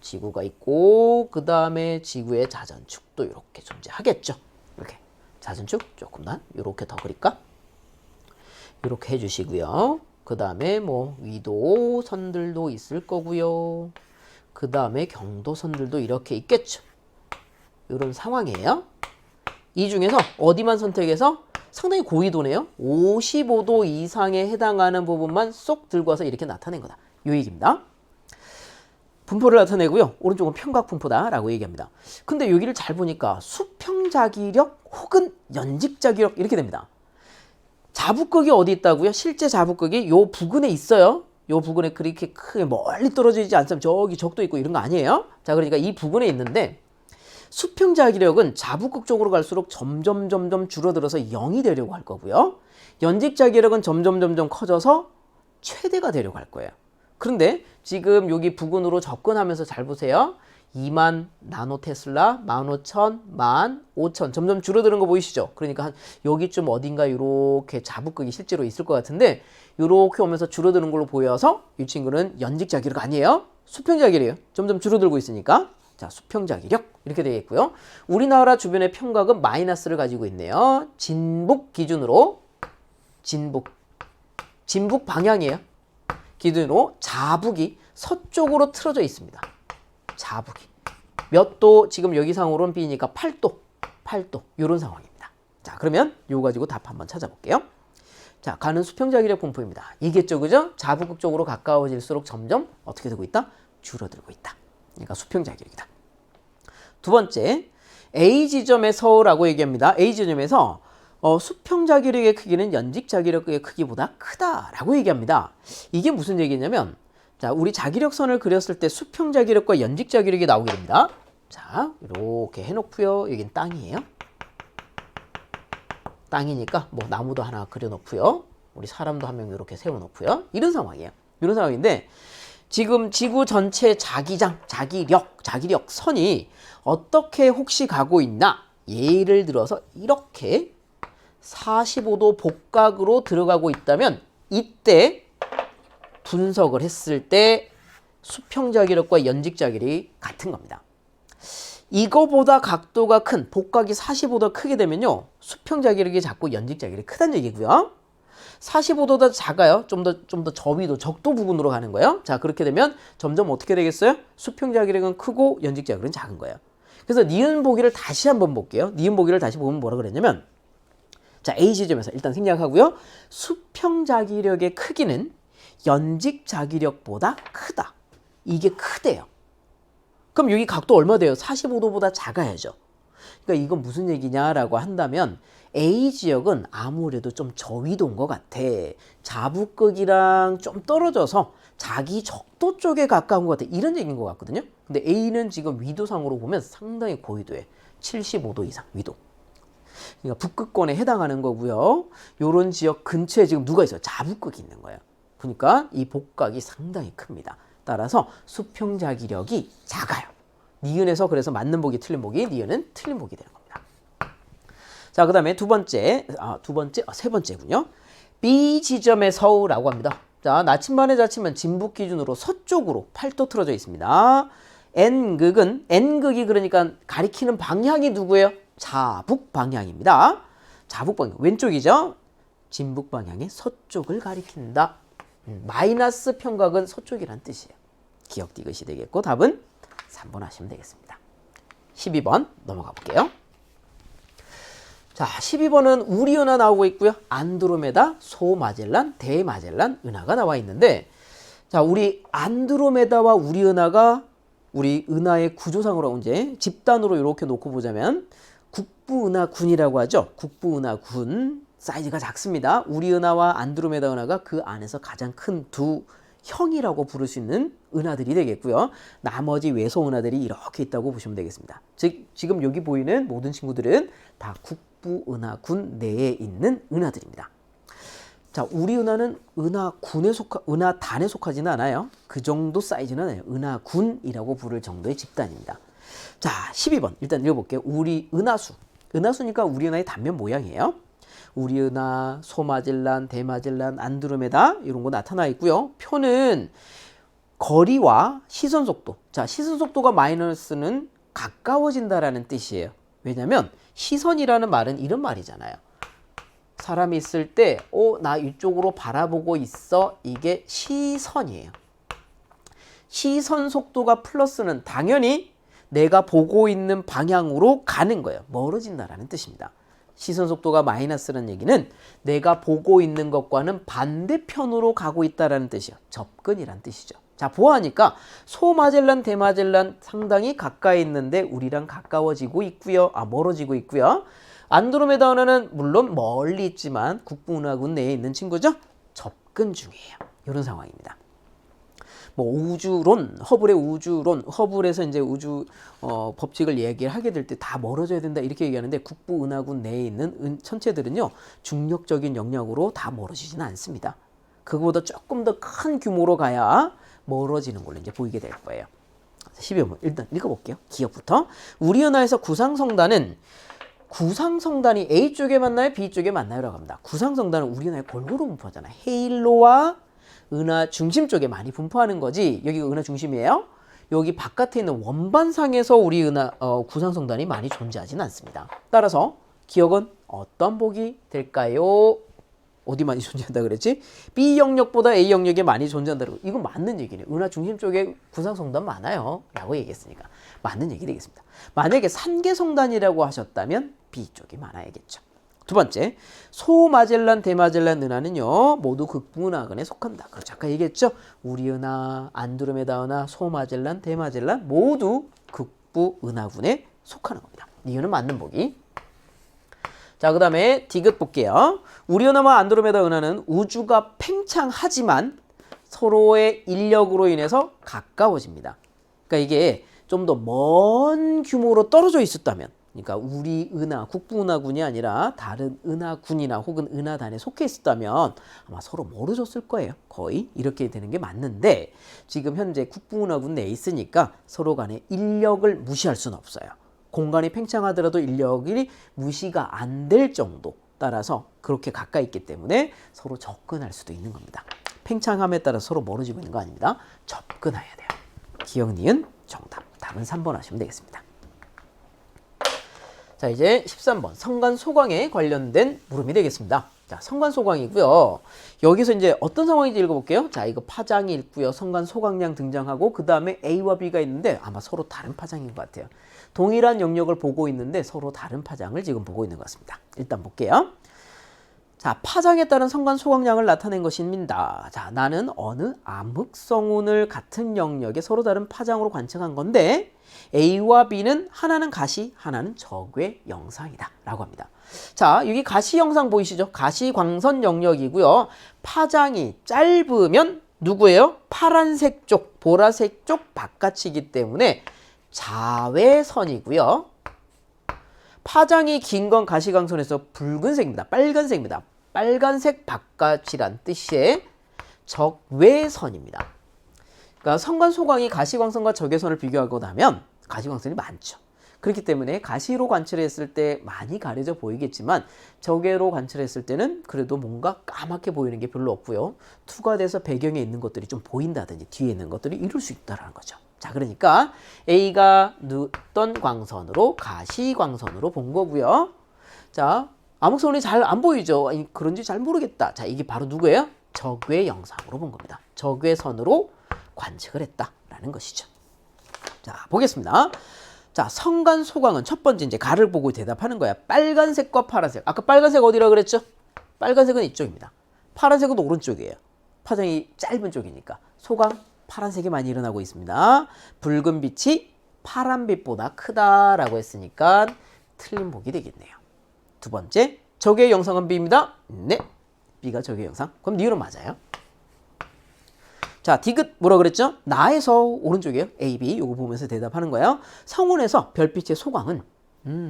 지구가 있고 그 다음에 지구의 자전축도 이렇게 존재하겠죠. 이렇게 자전축 조금만 이렇게 더 그릴까? 이렇게 해주시고요. 그 다음에 뭐 위도선들도 있을 거고요. 그 다음에 경도선들도 이렇게 있겠죠. 이런 상황이에요. 이 중에서 어디만 선택해서 상당히 고위도네요. 55도 이상에 해당하는 부분만 쏙 들고 와서 이렇게 나타낸 거다. 이 얘기입니다. 분포를 나타내고요. 오른쪽은 평각 분포다라고 얘기합니다. 근데 여기를 잘 보니까 수평자기력 혹은 연직자기력 이렇게 됩니다. 자북극이 어디 있다고요? 실제 자북극이 요 부근에 있어요. 요 부근에 그렇게 크게 멀리 떨어지지 않으면 저기 적도 있고 이런 거 아니에요. 자, 그러니까 이 부근에 있는데 수평자기력은 자북극 쪽으로 갈수록 점점 줄어들어서 0이 되려고 할 거고요. 연직자기력은 점점 커져서 최대가 되려고 할 거예요. 그런데 지금 여기 부근으로 접근하면서 잘 보세요. 2만 나노테슬라, 15,000, 15,000 점점 줄어드는 거 보이시죠? 그러니까 한 여기쯤 어딘가 이렇게 자북극이 실제로 있을 것 같은데 이렇게 오면서 줄어드는 걸로 보여서 이 친구는 연직자기력 아니에요. 수평자기력이에요. 점점 줄어들고 있으니까. 자, 수평자기력 이렇게 되겠고요. 우리나라 주변의 평각은 마이너스를 가지고 있네요. 진북 기준으로 진북 방향이에요. 기준으로 자북이 서쪽으로 틀어져 있습니다. 자북이. 몇 도? 지금 여기상으로는 B니까 8도. 8도. 이런 상황입니다. 자, 그러면 이거 가지고 답 한번 찾아볼게요. 자, 가는 수평자기력 분포입니다. 이겠죠, 그죠? 자북극 쪽으로 가까워질수록 점점 어떻게 되고 있다? 줄어들고 있다. 그러니까 수평자기력이다. 두 번째, A 지점에서라고 얘기합니다. A 지점에서 수평자기력의 크기는 연직자기력의 크기보다 크다라고 얘기합니다. 이게 무슨 얘기냐면, 자, 우리 자기력선을 그렸을 때 수평자기력과 연직자기력이 나오게 됩니다. 자, 이렇게 해놓고요. 여긴 땅이에요. 땅이니까 뭐 나무도 하나 그려놓고요. 우리 사람도 한 명 이렇게 세워놓고요. 이런 상황이에요. 이런 상황인데 지금 지구 전체 자기력 선이 어떻게 혹시 가고 있나? 예를 들어서 이렇게 45도 복각으로 들어가고 있다면 이때 분석을 했을 때 수평자기력과 연직자기력이 같은 겁니다. 이거보다 각도가 큰 복각이 45도 크게 되면요. 수평자기력이 작고 연직자기력이 크다는 얘기고요. 45도보다 작아요. 좀 더 저위도 적도 부근으로 가는 거예요. 자, 그렇게 되면 점점 어떻게 되겠어요? 수평자기력은 크고 연직자기력은 작은 거예요. 그래서 니은 보기를 다시 한번 볼게요. 니은 보기를 다시 보면 뭐라 그랬냐면 자, A 지점에서 일단 생략하고요. 수평자기력의 크기는 연직자기력보다 크다. 이게 크대요. 그럼 여기 각도 얼마 돼요? 45도보다 작아야죠. 그러니까 이건 무슨 얘기냐라고 한다면 A 지역은 아무래도 좀 저위도인 것 같아. 자북극이랑 좀 떨어져서 자기 적도 쪽에 가까운 것 같아. 이런 얘기인 것 같거든요. 근데 A는 지금 위도상으로 보면 상당히 고위도에 75도 이상 위도. 그러니까 북극권에 해당하는 거고요. 요런 지역 근처에 지금 누가 있어요? 자북극이 있는 거예요. 그러니까 이 복각이 상당히 큽니다. 따라서 수평자기력이 작아요. 니은에서 그래서 맞는 보기 틀린 보기, 니은은 틀린 보기 되는 겁니다. 자, 그 다음에 세 번째군요. B 지점에서라고 합니다. 자, 나침반의 자침은 진북 기준으로 서쪽으로 8도 틀어져 있습니다. N극이 그러니까 가리키는 방향이 누구예요? 자북 방향입니다. 자북 방향 왼쪽이죠. 진북 방향의 서쪽을 가리킨다. 마이너스 평각은 서쪽이란 뜻이에요. 기억 디귿이 되겠고 답은 3번 하시면 되겠습니다. 12번 넘어가 볼게요. 자, 12번은 우리은하 나오고 있고요. 안드로메다, 소마젤란, 대마젤란 은하가 나와 있는데 자, 우리 안드로메다와 우리은하가 우리 은하의 구조상으로 이제 집단으로 이렇게 놓고 보자면 국부은하군이라고 하죠. 국부은하군. 사이즈가 작습니다. 우리은하와 안드로메다 은하가 그 안에서 가장 큰 두 형이라고 부를 수 있는 은하들이 되겠고요. 나머지 외소 은하들이 이렇게 있다고 보시면 되겠습니다. 즉 지금 여기 보이는 모든 친구들은 다 국부은하군 내에 있는 은하들입니다. 자, 우리 은하는 은하단에 속하지는 않아요. 그 정도 사이즈는 아니에요. 은하군이라고 부를 정도의 집단입니다. 자, 12번 일단 읽어볼게요. 우리 은하수. 은하수니까 우리 은하의 단면 모양이에요. 우리 은하, 소마젤란, 대마젤란, 안드로메다 이런 거 나타나 있고요. 표는 거리와 시선 속도. 자, 시선 속도가 마이너스는 가까워진다라는 뜻이에요. 왜냐하면 시선이라는 말은 이런 말이잖아요. 사람이 있을 때, 나 이쪽으로 바라보고 있어. 이게 시선이에요. 시선 속도가 플러스는 당연히 내가 보고 있는 방향으로 가는 거예요. 멀어진다라는 뜻입니다. 시선 속도가 마이너스라는 얘기는 내가 보고 있는 것과는 반대편으로 가고 있다는 뜻이에요. 접근이란 뜻이죠. 자, 보아하니까 소마젤란, 대마젤란 상당히 가까이 있는데 우리랑 가까워지고 있고요. 멀어지고 있고요. 안드로메다 은하는 물론 멀리 있지만 국부은하군 내에 있는 친구죠. 접근 중이에요. 이런 상황입니다. 뭐 우주론, 허블의 우주론, 허블에서 이제 우주 법칙을 얘기를 하게 될 때 다 멀어져야 된다 이렇게 얘기하는데 국부은하군 내에 있는 천체들은요 중력적인 영역으로 다 멀어지지는 않습니다. 그거보다 조금 더 큰 규모로 가야 멀어지는 걸로 이제 보이게 될 거예요. 12번 일단 읽어볼게요. 기억부터. 우리 은하에서 구상성단은 구상성단이 A 쪽에 만나요? B 쪽에 만나요라고 합니다. 구상성단은 우리 은하에 골고루 분포하잖아요. 헤일로와 은하 중심 쪽에 많이 분포하는 거지. 여기가 은하 중심이에요. 여기 바깥에 있는 원반상에서 우리 은하 구상성단이 많이 존재하지는 않습니다. 따라서 기억은 어떤 복이 될까요? 어디 많이 존재한다 그랬지? B 영역보다 A 영역에 많이 존재한다고. 이건 맞는 얘기네. 은하 중심 쪽에 구상성단 많아요 라고 얘기했으니까 맞는 얘기 되겠습니다. 만약에 산계성단이라고 하셨다면 B 쪽이 많아야겠죠. 두 번째, 소마젤란, 대마젤란 은하는요 모두 극부은하권에 속한다. 그렇죠. 아까 얘기했죠. 우리은하, 안드로메다 은하, 소마젤란, 대마젤란 모두 극부은하군에 속하는 겁니다. 이유는 맞는 보기. 자, 그 다음에 디귿 볼게요. 우리은하와 안드로메다 은하는 우주가 팽창하지만 서로의 인력으로 인해서 가까워집니다. 그러니까 이게 좀 더 먼 규모로 떨어져 있었다면, 그러니까 우리 은하, 국부은하군이 아니라 다른 은하군이나 혹은 은하단에 속해 있었다면 아마 서로 멀어졌을 거예요. 거의 이렇게 되는 게 맞는데 지금 현재 국부은하군 내에 있으니까 서로 간에 인력을 무시할 수는 없어요. 공간이 팽창하더라도 인력이 무시가 안 될 정도, 따라서 그렇게 가까이 있기 때문에 서로 접근할 수도 있는 겁니다. 팽창함에 따라 서로 멀어지고 있는 거 아닙니다. 접근해야 돼요. 기억, 니은, 정답. 답은 3번 하시면 되겠습니다. 자, 이제 13번 성간소광에 관련된 물음이 되겠습니다. 자, 성간소광이고요. 여기서 이제 어떤 상황인지 읽어볼게요. 자, 이거 파장이 있고요. 성간소광량 등장하고 그 다음에 A와 B가 있는데 아마 서로 다른 파장인 것 같아요. 동일한 영역을 보고 있는데 서로 다른 파장을 지금 보고 있는 것 같습니다. 일단 볼게요. 자, 파장에 따른 성간소광량을 나타낸 것입니다. 자, 나는 어느 암흑성운을 같은 영역에 서로 다른 파장으로 관측한 건데 A와 B는 하나는 가시, 하나는 적외 영상이다 라고 합니다. 자, 여기 가시 영상 보이시죠? 가시광선 영역이고요. 파장이 짧으면 누구예요? 파란색 쪽, 보라색 쪽 바깥이기 때문에 자외선이고요. 파장이 긴 건 가시광선에서 붉은색입니다. 빨간색입니다. 빨간색 바깥이란 뜻의 적외선입니다. 그러니까 성간소광이 가시광선과 적외선을 비교하고 나면 가시광선이 많죠. 그렇기 때문에 가시로 관찰했을 때 많이 가려져 보이겠지만 적외로 관찰했을 때는 그래도 뭔가 까맣게 보이는 게 별로 없고요. 투과돼서 배경에 있는 것들이 좀 보인다든지 뒤에 있는 것들이 이룰 수 있다는 거죠. 자, 그러니까 A가 어떤 광선으로 가시광선으로 본 거고요. 자, 암흑선이 잘 안 보이죠. 아니, 그런지 잘 모르겠다. 자, 이게 바로 누구예요? 적외 영상으로 본 겁니다. 적외선으로 관측을 했다라는 것이죠. 자, 보겠습니다. 자, 성간소광은 첫 번째 이제 가를 보고 대답하는 거야. 빨간색과 파란색. 아까 빨간색 어디라 그랬죠? 빨간색은 이쪽입니다. 파란색은 오른쪽이에요. 파장이 짧은 쪽이니까. 소광 파란색이 많이 일어나고 있습니다. 붉은 빛이 파란빛보다 크다라고 했으니까 틀린 보기 되겠네요. 두 번째, 적외 영상은 B입니다. 네, B가 적외 영상. 그럼 니은은 맞아요. 자, 디귿 뭐라 그랬죠? 나에서 오른쪽이에요. A, B. 요거 보면서 대답하는 거예요. 성운에서 별빛의 소광은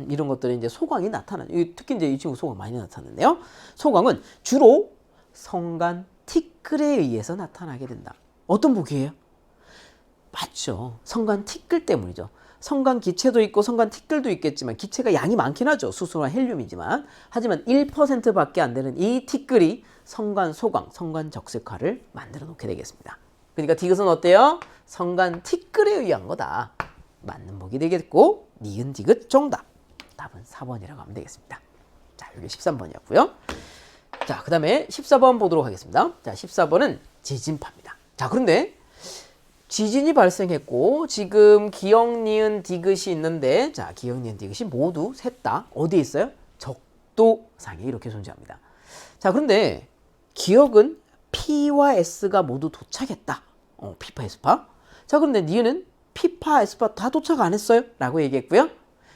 이런 것들이 이제 소광이 나타나요. 특히 이제 이 친구 소광 많이 나타나는데요. 소광은 주로 성간 티끌에 의해서 나타나게 된다. 어떤 보기예요? 맞죠. 성간 티끌 때문이죠. 성간 기체도 있고 성간 티끌도 있겠지만 기체가 양이 많긴 하죠. 수소나 헬륨이지만. 하지만 1%밖에 안 되는 이 티끌이 성간 소광, 성간 적색화를 만들어 놓게 되겠습니다. 그러니까 디귿은 어때요? 성간 티끌에 의한 거다. 맞는 보기 되겠고 니은 디귿 정답. 답은 4번이라고 하면 되겠습니다. 자, 여기 13번이었고요. 자, 그 다음에 14번 보도록 하겠습니다. 자, 14번은 지진파입니다. 자, 그런데 지진이 발생했고 지금 기억, 니은, 디귿이 있는데 자, 기억, 니은, 디귿이 모두 셋 다 어디에 있어요? 적도상에 이렇게 존재합니다. 자, 그런데 기억은 P와 S가 모두 도착했다. P파, S파. 자, 그런데 니은은 P파, S파 다 도착 안 했어요? 라고 얘기했고요.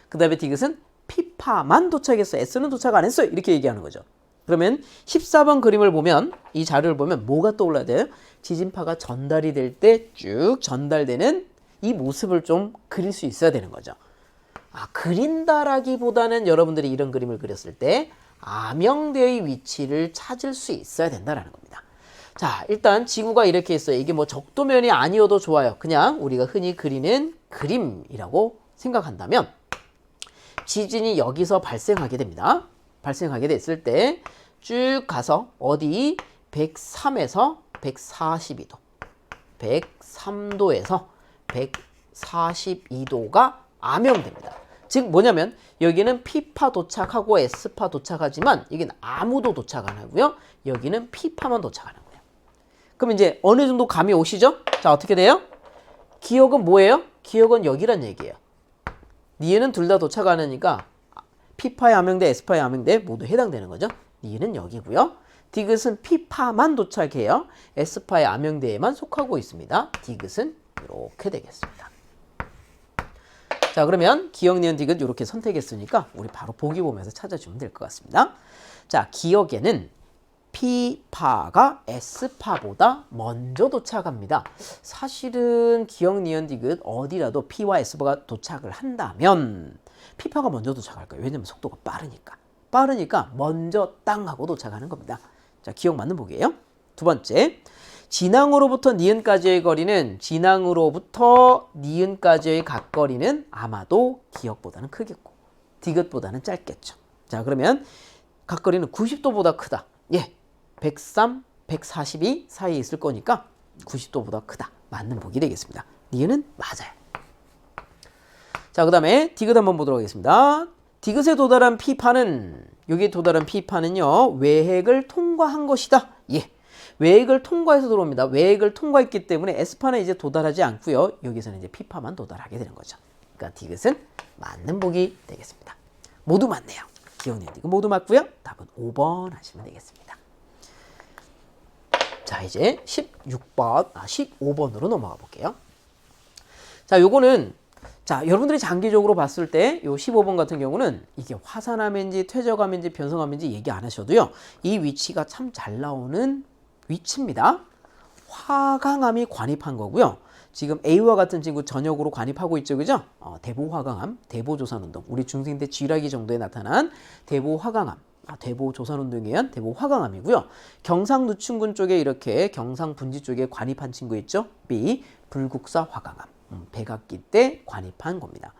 그 다음에 디귿은 P파만 도착했어요. S는 도착 안 했어요. 이렇게 얘기하는 거죠. 그러면 14번 그림을 보면 이 자료를 보면 뭐가 떠올라야 돼요? 지진파가 전달이 될 때 쭉 전달되는 이 모습을 좀 그릴 수 있어야 되는 거죠. 그린다라기보다는 여러분들이 이런 그림을 그렸을 때 암영대의 위치를 찾을 수 있어야 된다는 겁니다. 자, 일단 지구가 이렇게 있어요. 이게 뭐 적도면이 아니어도 좋아요. 그냥 우리가 흔히 그리는 그림이라고 생각한다면 지진이 여기서 발생하게 됩니다. 발생하게 됐을 때 쭉 가서 어디 103에서 142도, 103도에서 142도가 암영됩니다. 즉 뭐냐면 여기는 P파 도착하고 S파 도착하지만 여기는 아무도 도착 안 하고요. 여기는 P파만 도착하는 거예요. 그럼 이제 어느 정도 감이 오시죠? 자, 어떻게 돼요? 기억은 뭐예요? 기억은 여기란 얘기예요. 니은은 둘 다 도착 안 하니까 P파의 암형대, S파의 암형대 모두 해당되는 거죠. 니은은 여기고요. 디귿은 P파만 도착해요. S파의 암형대에만 속하고 있습니다. 디귿은 이렇게 되겠습니다. 자, 그러면 기억, 니은, 디귿 이렇게 선택했으니까 우리 바로 보기 보면서 찾아주면 될 것 같습니다. 자, 기억에는 P파가 S파보다 먼저 도착합니다. 사실은 기억, 니은, 디귿 어디라도 P와 S파가 도착을 한다면 P파가 먼저 도착할 거예요. 왜냐면 속도가 빠르니까. 빠르니까 먼저 땅 하고 도착하는 겁니다. 자, 기억 맞는 보기예요. 두 번째, 진앙으로부터 니은까지의 거리는 진앙으로부터 니은까지의 각거리는 아마도 기억보다는 크겠고 디귿보다는 짧겠죠. 자, 그러면 각거리는 90도보다 크다. 예, 103, 142 사이에 있을 거니까 90도보다 크다. 맞는 보기 되겠습니다. 니은은 맞아요. 자, 그 다음에 디귿 한번 보도록 하겠습니다. 디귿에 도달한 P파는, 여기에 도달한 P파는요, 외핵을 통과한 것이다. 예, 외핵을 통과해서 들어옵니다. 외핵을 통과했기 때문에 S파는 이제 도달하지 않고요. 여기서는 이제 P파만 도달하게 되는 거죠. 그러니까 디귿은 맞는 보기 되겠습니다. 모두 맞네요. 기억, 니은, 디귿 모두 맞고요. 답은 5번 하시면 되겠습니다. 자, 이제 15번으로 넘어가 볼게요. 자, 요거는 자, 여러분들이 장기적으로 봤을 때 요 15번 같은 경우는 이게 화산암인지 퇴적암인지 변성암인지 얘기 안 하셔도요. 이 위치가 참 잘 나오는 위치입니다. 화강암이 관입한 거고요. 지금 A와 같은 친구 전역으로 관입하고 있죠. 그죠? 대보화강암, 대보조산운동. 우리 중생 때 쥐라기 정도에 나타난 대보화강암. 대보조산운동에 의한 대보화강암이고요. 경상누춘군 쪽에 이렇게 경상분지 쪽에 관입한 친구 있죠? B, 불국사 화강암. 백악기 때 관입한 겁니다.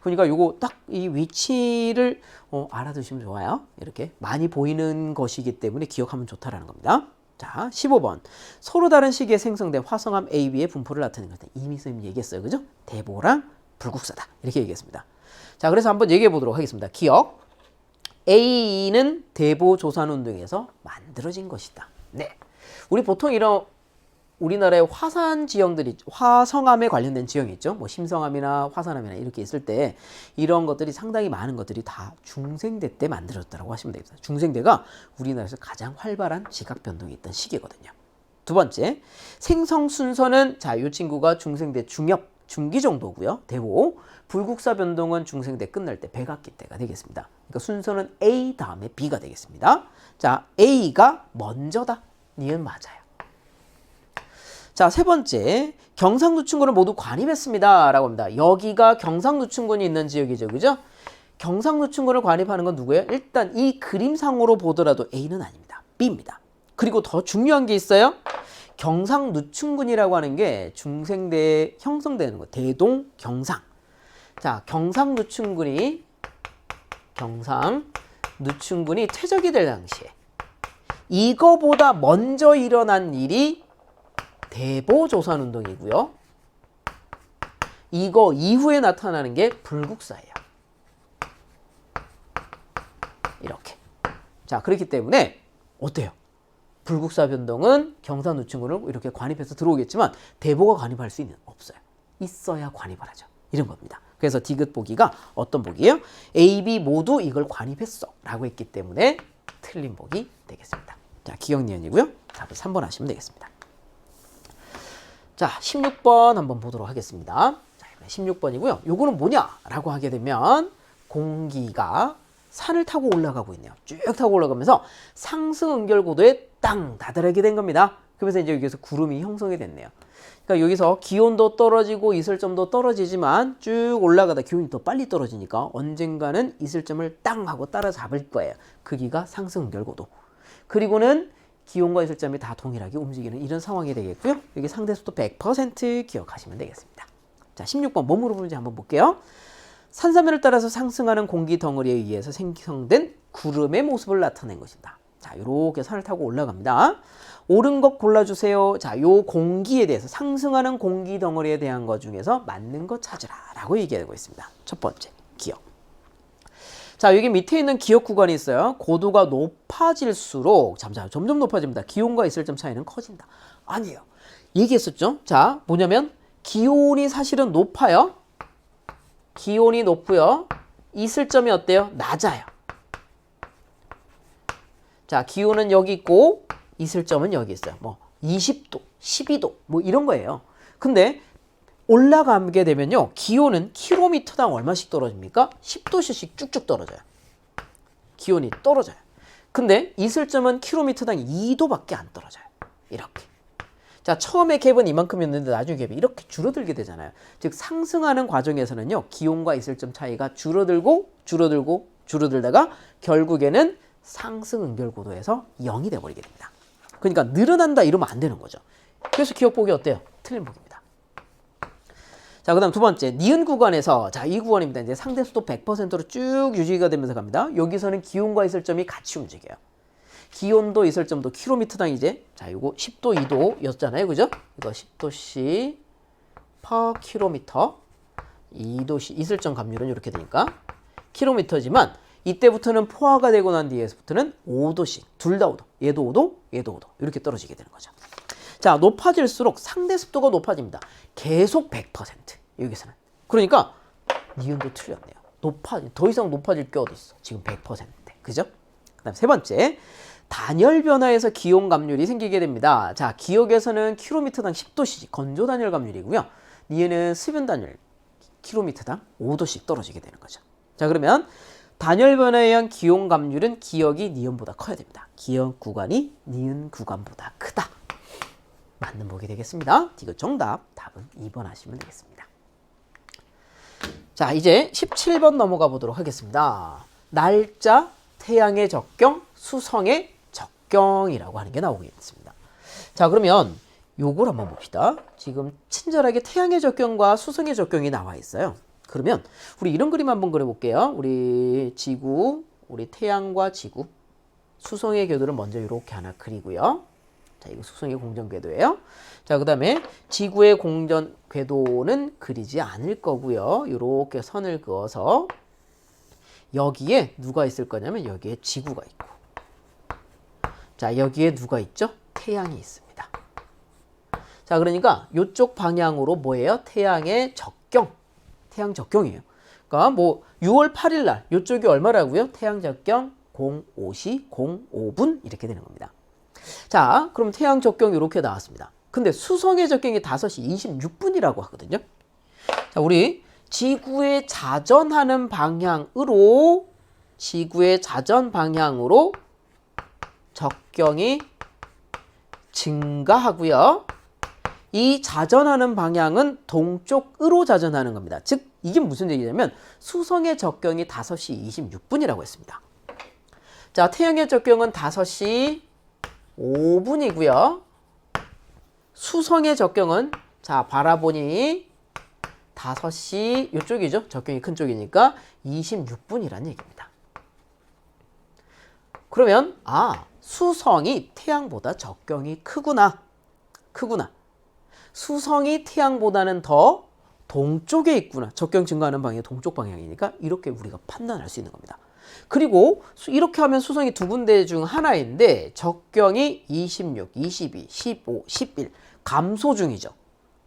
그러니까 요거 딱 이 위치를 알아두시면 좋아요. 이렇게 많이 보이는 것이기 때문에 기억하면 좋다라는 겁니다. 자, 15번. 서로 다른 시기에 생성된 화성암 A, B의 분포를 나타내는 것. 이미 선생님이 얘기했어요. 그죠? 대보랑 불국사다. 이렇게 얘기했습니다. 자, 그래서 한번 얘기해 보도록 하겠습니다. 기억. A는 대보조산운동에서 만들어진 것이다. 네. 우리 보통 이런 우리나라의 화산 지형들이, 화성암에 관련된 지형이 있죠. 뭐 심성암이나 화산암이나 이렇게 있을 때 이런 것들이 상당히 많은 것들이 다 중생대 때 만들어졌다고 하시면 됩니다. 중생대가 우리나라에서 가장 활발한 지각 변동이 있던 시기거든요. 두 번째, 생성 순서는 자, 이 친구가 중생대 중엽, 중기 정도고요. 대보. 불국사 변동은 중생대 끝날 때 백악기 때가 되겠습니다. 그러니까 순서는 A 다음에 B가 되겠습니다. 자, A가 먼저다. 니은 맞아요. 자, 세 번째, 경상누춘군을 모두 관입했습니다 라고 합니다. 여기가 경상누춘군이 있는 지역이죠. 그죠? 경상누춘군을 관입하는 건 누구예요? 일단 이 그림상으로 보더라도 A는 아닙니다. B입니다. 그리고 더 중요한 게 있어요. 경상누춘군이라고 하는 게 중생대에 형성되는 거. 대동, 경상. 자, 경상누춘군이 퇴적이 될 당시에 이거보다 먼저 일어난 일이 대보조산운동이고요. 이거 이후에 나타나는 게 불국사예요. 이렇게. 자, 그렇기 때문에 어때요? 불국사 변동은 경상누춘군을 이렇게 관입해서 들어오겠지만 대보가 관입할 수 있는 없어요. 있어야 관입을 하죠. 이런 겁니다. 그래서 디귿 보기가 어떤 보기예요? A, B 모두 이걸 관입했어 라고 했기 때문에 틀린 보기 되겠습니다. 자, 기억, 니은이고요. 답은 3번 하시면 되겠습니다. 자, 16번 한번 보도록 하겠습니다. 자, 16번이고요. 요거는 뭐냐라고 하게 되면 공기가 산을 타고 올라가고 있네요. 쭉 타고 올라가면서 상승 응결고도에 땅 다다르게 된 겁니다. 그러면서 이제 여기서 구름이 형성이 됐네요. 그러니까 여기서 기온도 떨어지고 이슬점도 떨어지지만 쭉 올라가다 기온이 더 빨리 떨어지니까 언젠가는 이슬점을 땅 하고 따라잡을 거예요. 크기가 상승 응결고도. 그리고는 기온과 이슬점이 다 동일하게 움직이는 이런 상황이 되겠고요. 여기 상대수도 100% 기억하시면 되겠습니다. 자, 16번 뭐 물어보는지 한번 볼게요. 산사면을 따라서 상승하는 공기 덩어리에 의해서 생성된 구름의 모습을 나타낸 것이다. 자, 이렇게 산을 타고 올라갑니다. 옳은 것 골라주세요. 자, 요 공기에 대해서 상승하는 공기 덩어리에 대한 것 중에서 맞는 것 찾으라 라고 얘기하고 있습니다. 첫 번째, 기억. 자, 여기 밑에 있는 기억 구간이 있어요. 고도가 높아질수록 점점 높아집니다. 기온과 이슬점 차이는 커진다. 아니에요. 얘기했었죠. 자, 뭐냐면 기온이 사실은 높아요. 기온이 높고요. 이슬점이 어때요? 낮아요. 자, 기온은 여기 있고 이슬점은 여기 있어요. 뭐 20도, 12도 뭐 이런 거예요. 근데 올라가게 되면요. 기온은 킬로미터당 얼마씩 떨어집니까? 10도씩 쭉쭉 떨어져요. 기온이 떨어져요. 근데 이슬점은 킬로미터당 2도밖에 안 떨어져요. 이렇게. 자, 처음에 갭은 이만큼이었는데 나중에 갭이 이렇게 줄어들게 되잖아요. 즉 상승하는 과정에서는요. 기온과 이슬점 차이가 줄어들다가 결국에는 상승 응결고도에서 0이 돼버리게 됩니다. 그러니까 늘어난다 이러면 안 되는 거죠. 그래서 기억보기 어때요? 틀린 보기입니다. 자, 그 다음 두 번째, 니은 구간에서, 자, 이 구간입니다. 이제 상대 수도 100%로 쭉 유지가 되면서 갑니다. 여기서는 기온과 이슬점이 같이 움직여요. 기온도 이슬점도 킬로미터당 이제, 자, 요거 10도, 2도였잖아요. 그죠? 이거 10도씨 per 킬로미터, 2도씨, 이슬점 감률은 이렇게 되니까 킬로미터지만, 이때부터는 포화가 되고 난 뒤에서부터는 5도씩, 둘 다 5도, 얘도 5도, 얘도 5도, 이렇게 떨어지게 되는 거죠. 자, 높아질수록 상대 습도가 높아집니다. 계속 100%. 여기서는. 그러니까 니은도 틀렸네요. 더 이상 높아질 게 어디 있어? 지금 100%인데. 그죠? 그다음 세 번째. 단열 변화에서 기온 감률이 생기게 됩니다. 자, 기억에서는 킬로미터당 10도씩 건조 단열 감률이고요. 니은은 수변 단열 킬로미터당 5도씩 떨어지게 되는 거죠. 자, 그러면 단열 변화에 의한 기온 감률은 기억이 니은보다 커야 됩니다. 기억 구간이 니은 구간보다 크다. 맞는 보기 되겠습니다. 이거 정답, 답은 2번 하시면 되겠습니다. 자, 이제 17번 넘어가 보도록 하겠습니다. 날짜, 태양의 적경, 수성의 적경이라고 하는 게 나오겠습니다. 자, 그러면 요걸 한번 봅시다. 지금 친절하게 태양의 적경과 수성의 적경이 나와 있어요. 그러면 우리 이런 그림 한번 그려볼게요. 우리 지구, 우리 태양과 지구, 수성의 궤도를 먼저 이렇게 하나 그리고요. 자, 이거 수성의 공전 궤도예요. 자, 그 다음에 지구의 공전 궤도는 그리지 않을 거고요. 이렇게 선을 그어서 여기에 누가 있을 거냐면 여기에 지구가 있고, 자, 여기에 누가 있죠? 태양이 있습니다. 자, 그러니까 이쪽 방향으로 뭐예요? 태양의 적경, 태양 적경이에요. 그러니까 뭐 6월 8일 날 이쪽이 얼마라고요? 태양 적경 05시 05분 이렇게 되는 겁니다. 자, 그럼 태양 적경이 이렇게 나왔습니다. 근데 수성의 적경이 5시 26분이라고 하거든요. 자, 우리 지구의 자전하는 방향으로 적경이 증가하고요. 이 자전하는 방향은 동쪽으로 자전하는 겁니다. 즉 이게 무슨 얘기냐면 수성의 적경이 5시 26분이라고 했습니다. 자, 태양의 적경은 5시 5분이고요. 수성의 적경은 자, 바라보니 5시 이쪽이죠. 적경이 큰 쪽이니까 26분이라는 얘기입니다. 그러면 수성이 태양보다 적경이 크구나. 수성이 태양보다는 더 동쪽에 있구나. 적경 증가하는 방향이 동쪽 방향이니까 이렇게 우리가 판단할 수 있는 겁니다. 그리고 이렇게 하면 수성이 두 군데 중 하나인데 적경이 26, 22, 15, 11 감소 중이죠.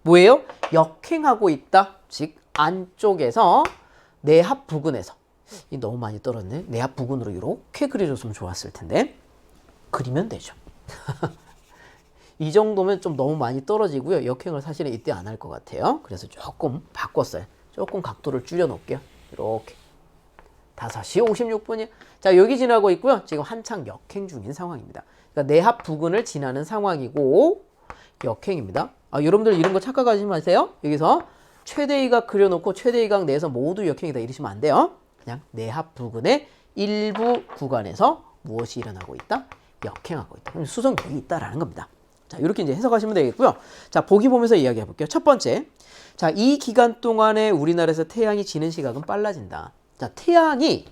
뭐예요? 역행하고 있다. 즉 안쪽에서 내합 부근에서 너무 많이 떨었네. 내합 부근으로 이렇게 그려줬으면 좋았을 텐데 그리면 되죠. 이 정도면 좀 너무 많이 떨어지고요. 역행을 사실은 이때 안 할 것 같아요. 그래서 조금 바꿨어요. 조금 각도를 줄여 놓을게요. 이렇게 5시 56분이요. 자, 여기 지나고 있고요. 지금 한창 역행 중인 상황입니다. 그러니까 내합 부근을 지나는 상황이고 역행입니다. 여러분들 이런 거 착각하지 마세요. 여기서 최대위각 그려놓고 최대위각 내에서 모두 역행이다 이러시면 안 돼요. 그냥 내합 부근의 일부 구간에서 무엇이 일어나고 있다? 역행하고 있다. 그럼 수성이 있다라는 겁니다. 자, 이렇게 이제 해석하시면 되겠고요. 자, 보기 보면서 이야기해 볼게요. 첫 번째. 자, 이 기간 동안에 우리나라에서 태양이 지는 시각은 빨라진다. 자, 태양이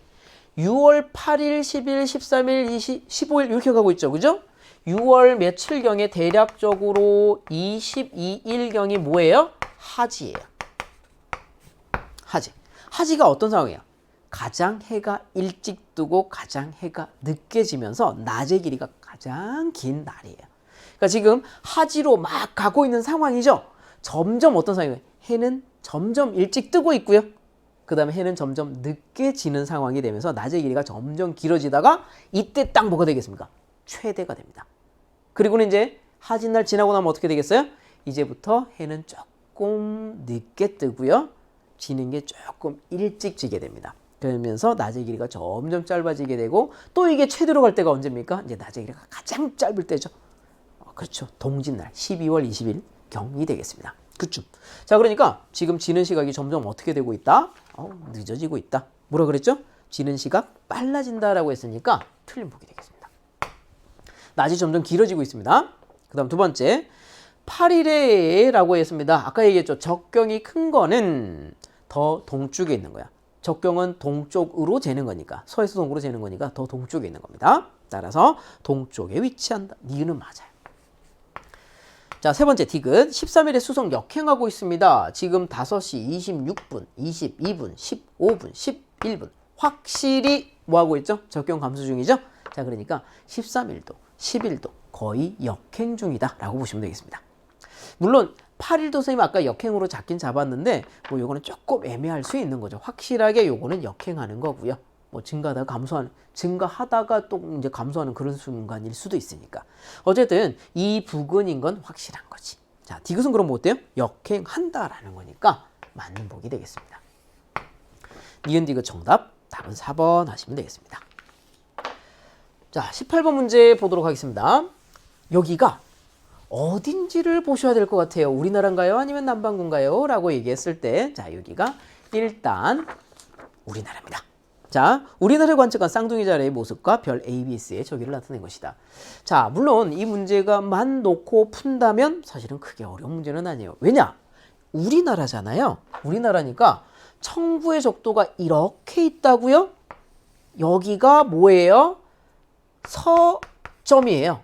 6월 8일, 10일, 13일, 20, 15일 이렇게 가고 있죠. 그죠? 6월 며칠경에 대략적으로 22일경이 뭐예요? 하지예요. 하지. 하지가 어떤 상황이야? 가장 해가 일찍 뜨고 가장 해가 늦게 지면서 낮의 길이가 가장 긴 날이에요. 그러니까 지금 하지로 막 가고 있는 상황이죠. 점점 어떤 상황이에요? 해는 점점 일찍 뜨고 있고요. 그 다음에 해는 점점 늦게 지는 상황이 되면서 낮의 길이가 점점 길어지다가 이때 딱 뭐가 되겠습니까? 최대가 됩니다. 그리고는 이제 하진날 지나고 나면 어떻게 되겠어요? 이제부터 해는 조금 늦게 뜨고요. 지는 게 조금 일찍 지게 됩니다. 그러면서 낮의 길이가 점점 짧아지게 되고 또 이게 최대로 갈 때가 언제입니까? 이제 낮의 길이가 가장 짧을 때죠. 그렇죠. 동짓날 12월 20일 경이 되겠습니다. 그쯤. 자, 그러니까 지금 지는 시각이 점점 어떻게 되고 있다? 늦어지고 있다. 뭐라 그랬죠? 지는 시각 빨라진다라고 했으니까 틀린 보기 되겠습니다. 낮이 점점 길어지고 있습니다. 그 다음 두 번째 8일에라고 했습니다. 아까 얘기했죠. 적경이 큰 거는 더 동쪽에 있는 거야. 적경은 동쪽으로 재는 거니까 서에서 동으로 재는 거니까 더 동쪽에 있는 겁니다. 따라서 동쪽에 위치한다. 니은은 맞아요. 자, 세 번째 디귿 13일에 수성 역행하고 있습니다. 지금 5시 26분, 22분, 15분, 11분 확실히 뭐하고 있죠? 적경 감소 중이죠? 자, 그러니까 13일도 10일도 거의 역행 중이다 라고 보시면 되겠습니다. 물론 8일도 선생님 아까 역행으로 잡긴 잡았는데 뭐 요거는 조금 애매할 수 있는 거죠. 확실하게 요거는 역행하는 거고요. 뭐 증가하다가 감소하는, 증가하다가 또 이제 감소하는 그런 순간일 수도 있으니까. 어쨌든 이 부근인 건 확실한 거지. 자, 디귿은 그럼 뭐 어때요? 역행한다라는 거니까 맞는 복이 되겠습니다. 니은 디귿 정답, 답은 4번 하시면 되겠습니다. 자, 18번 문제 보도록 하겠습니다. 여기가 어딘지를 보셔야 될 것 같아요. 우리나라인가요? 아니면 남반구인가요? 라고 얘기했을 때, 자, 여기가 일단 우리나라입니다. 자, 우리나라를 관측한 쌍둥이 자리의 모습과 별 ABS의 저기를 나타낸 것이다. 자, 물론 이 문제가만 놓고 푼다면 사실은 크게 어려운 문제는 아니에요. 왜냐? 우리나라잖아요. 우리나라니까 청부의 적도가 이렇게 있다고요? 여기가 뭐예요? 서점이에요.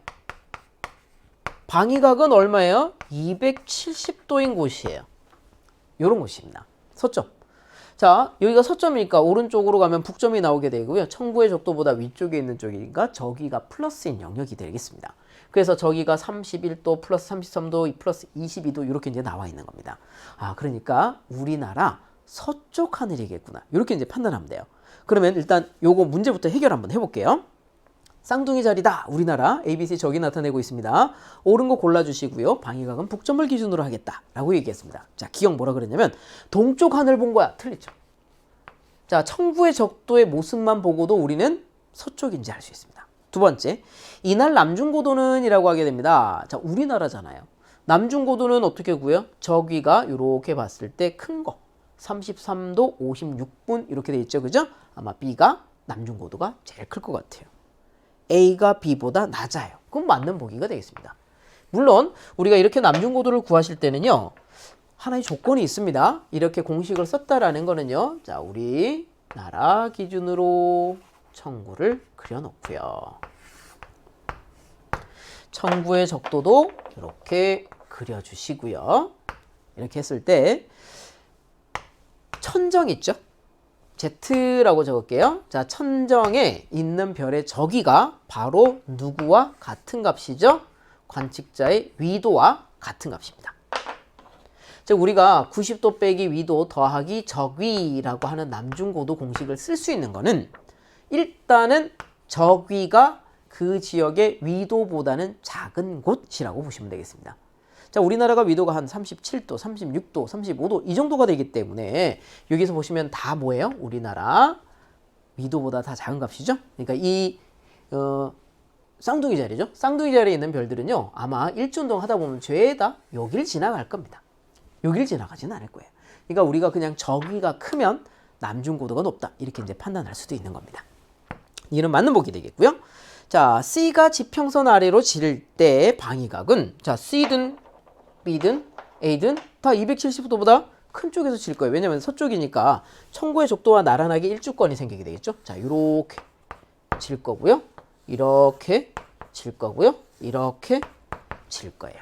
방위각은 얼마예요? 270도인 곳이에요. 이런 곳입니다. 서점. 자, 여기가 서점이니까 오른쪽으로 가면 북점이 나오게 되고요. 청부의 적도보다 위쪽에 있는 쪽이니까 저기가 플러스인 영역이 되겠습니다. 그래서 저기가 31도, 플러스 33도, 플러스 22도 이렇게 이제 나와 있는 겁니다. 아, 그러니까 우리나라 서쪽 하늘이겠구나. 이렇게 이제 판단하면 돼요. 그러면 일단 요거 문제부터 해결 한번 해볼게요. 쌍둥이 자리다. 우리나라 ABC 저기 나타내고 있습니다. 옳은 거 골라주시고요. 방위각은 북점을 기준으로 하겠다 라고 얘기했습니다. 자, 기억 뭐라 그랬냐면 동쪽 하늘 본 거야. 틀리죠. 자, 청부의 적도의 모습만 보고도 우리는 서쪽인지 알 수 있습니다. 두 번째, 이날 남중고도는 이라고 하게 됩니다. 자, 우리나라잖아요. 남중고도는 어떻게 구해요? 저기가 이렇게 봤을 때 큰 거 33도 56분 이렇게 돼 있죠. 그죠? 아마 B가 남중고도가 제일 클 것 같아요. A가 B보다 낮아요. 그럼 맞는 보기가 되겠습니다. 물론 우리가 이렇게 남중고도를 구하실 때는요. 하나의 조건이 있습니다. 이렇게 공식을 썼다라는 거는요. 자, 우리나라 기준으로 청구를 그려놓고요. 청구의 적도도 이렇게 그려주시고요. 이렇게 했을 때 천정 있죠? Z라고 적을게요. 자, 천정에 있는 별의 저기가 바로 누구와 같은 값이죠? 관측자의 위도와 같은 값입니다. 즉 우리가 90도 빼기 위도 더하기 적위라고 하는 남중고도 공식을 쓸 수 있는 거는 일단은 적위가 그 지역의 위도보다는 작은 곳이라고 보시면 되겠습니다. 자, 우리나라가 위도가 한 37도, 36도, 35도 이 정도가 되기 때문에 여기서 보시면 다 뭐예요? 우리나라 위도보다 다 작은 값이죠? 그러니까 이 쌍둥이 자리죠? 쌍둥이 자리에 있는 별들은요. 아마 일주운동 하다 보면 죄다 여길 지나갈 겁니다. 여길 지나가지는 않을 거예요. 그러니까 우리가 그냥 저기가 크면 남중고도가 높다. 이렇게 이제 판단할 수도 있는 겁니다. 이는 맞는 보기 되겠고요. 자, C가 지평선 아래로 질 때 방위각은 자, C든 B든 A든 다 270도보다 큰 쪽에서 질 거예요. 왜냐면 서쪽이니까 청구의 적도와 나란하게 일주권이 생기게 되겠죠. 자, 이렇게 질 거고요. 이렇게 질 거고요. 이렇게 질 거예요.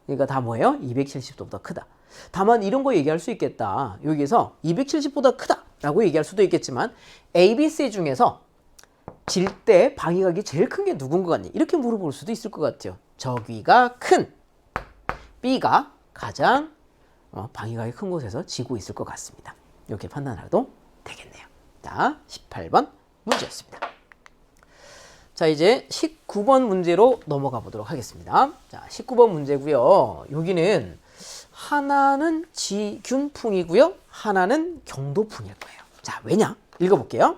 그러니까 다 뭐예요? 270도보다 크다. 다만 이런 거 얘기할 수 있겠다. 여기에서 270보다 크다. 라고 얘기할 수도 있겠지만 A, B, C 중에서 질 때 방위각이 제일 큰 게 누군 것 같니? 이렇게 물어볼 수도 있을 것 같아요. 저기가 큰 B가 가장 방위각이 큰 곳에서 지고 있을 것 같습니다. 이렇게 판단하도 되겠네요. 자, 18번 문제였습니다. 자, 이제 19번 문제로 넘어가 보도록 하겠습니다. 자, 19번 문제고요. 여기는 하나는 지균풍이고요. 하나는 경도풍일 거예요. 자, 왜냐? 읽어볼게요.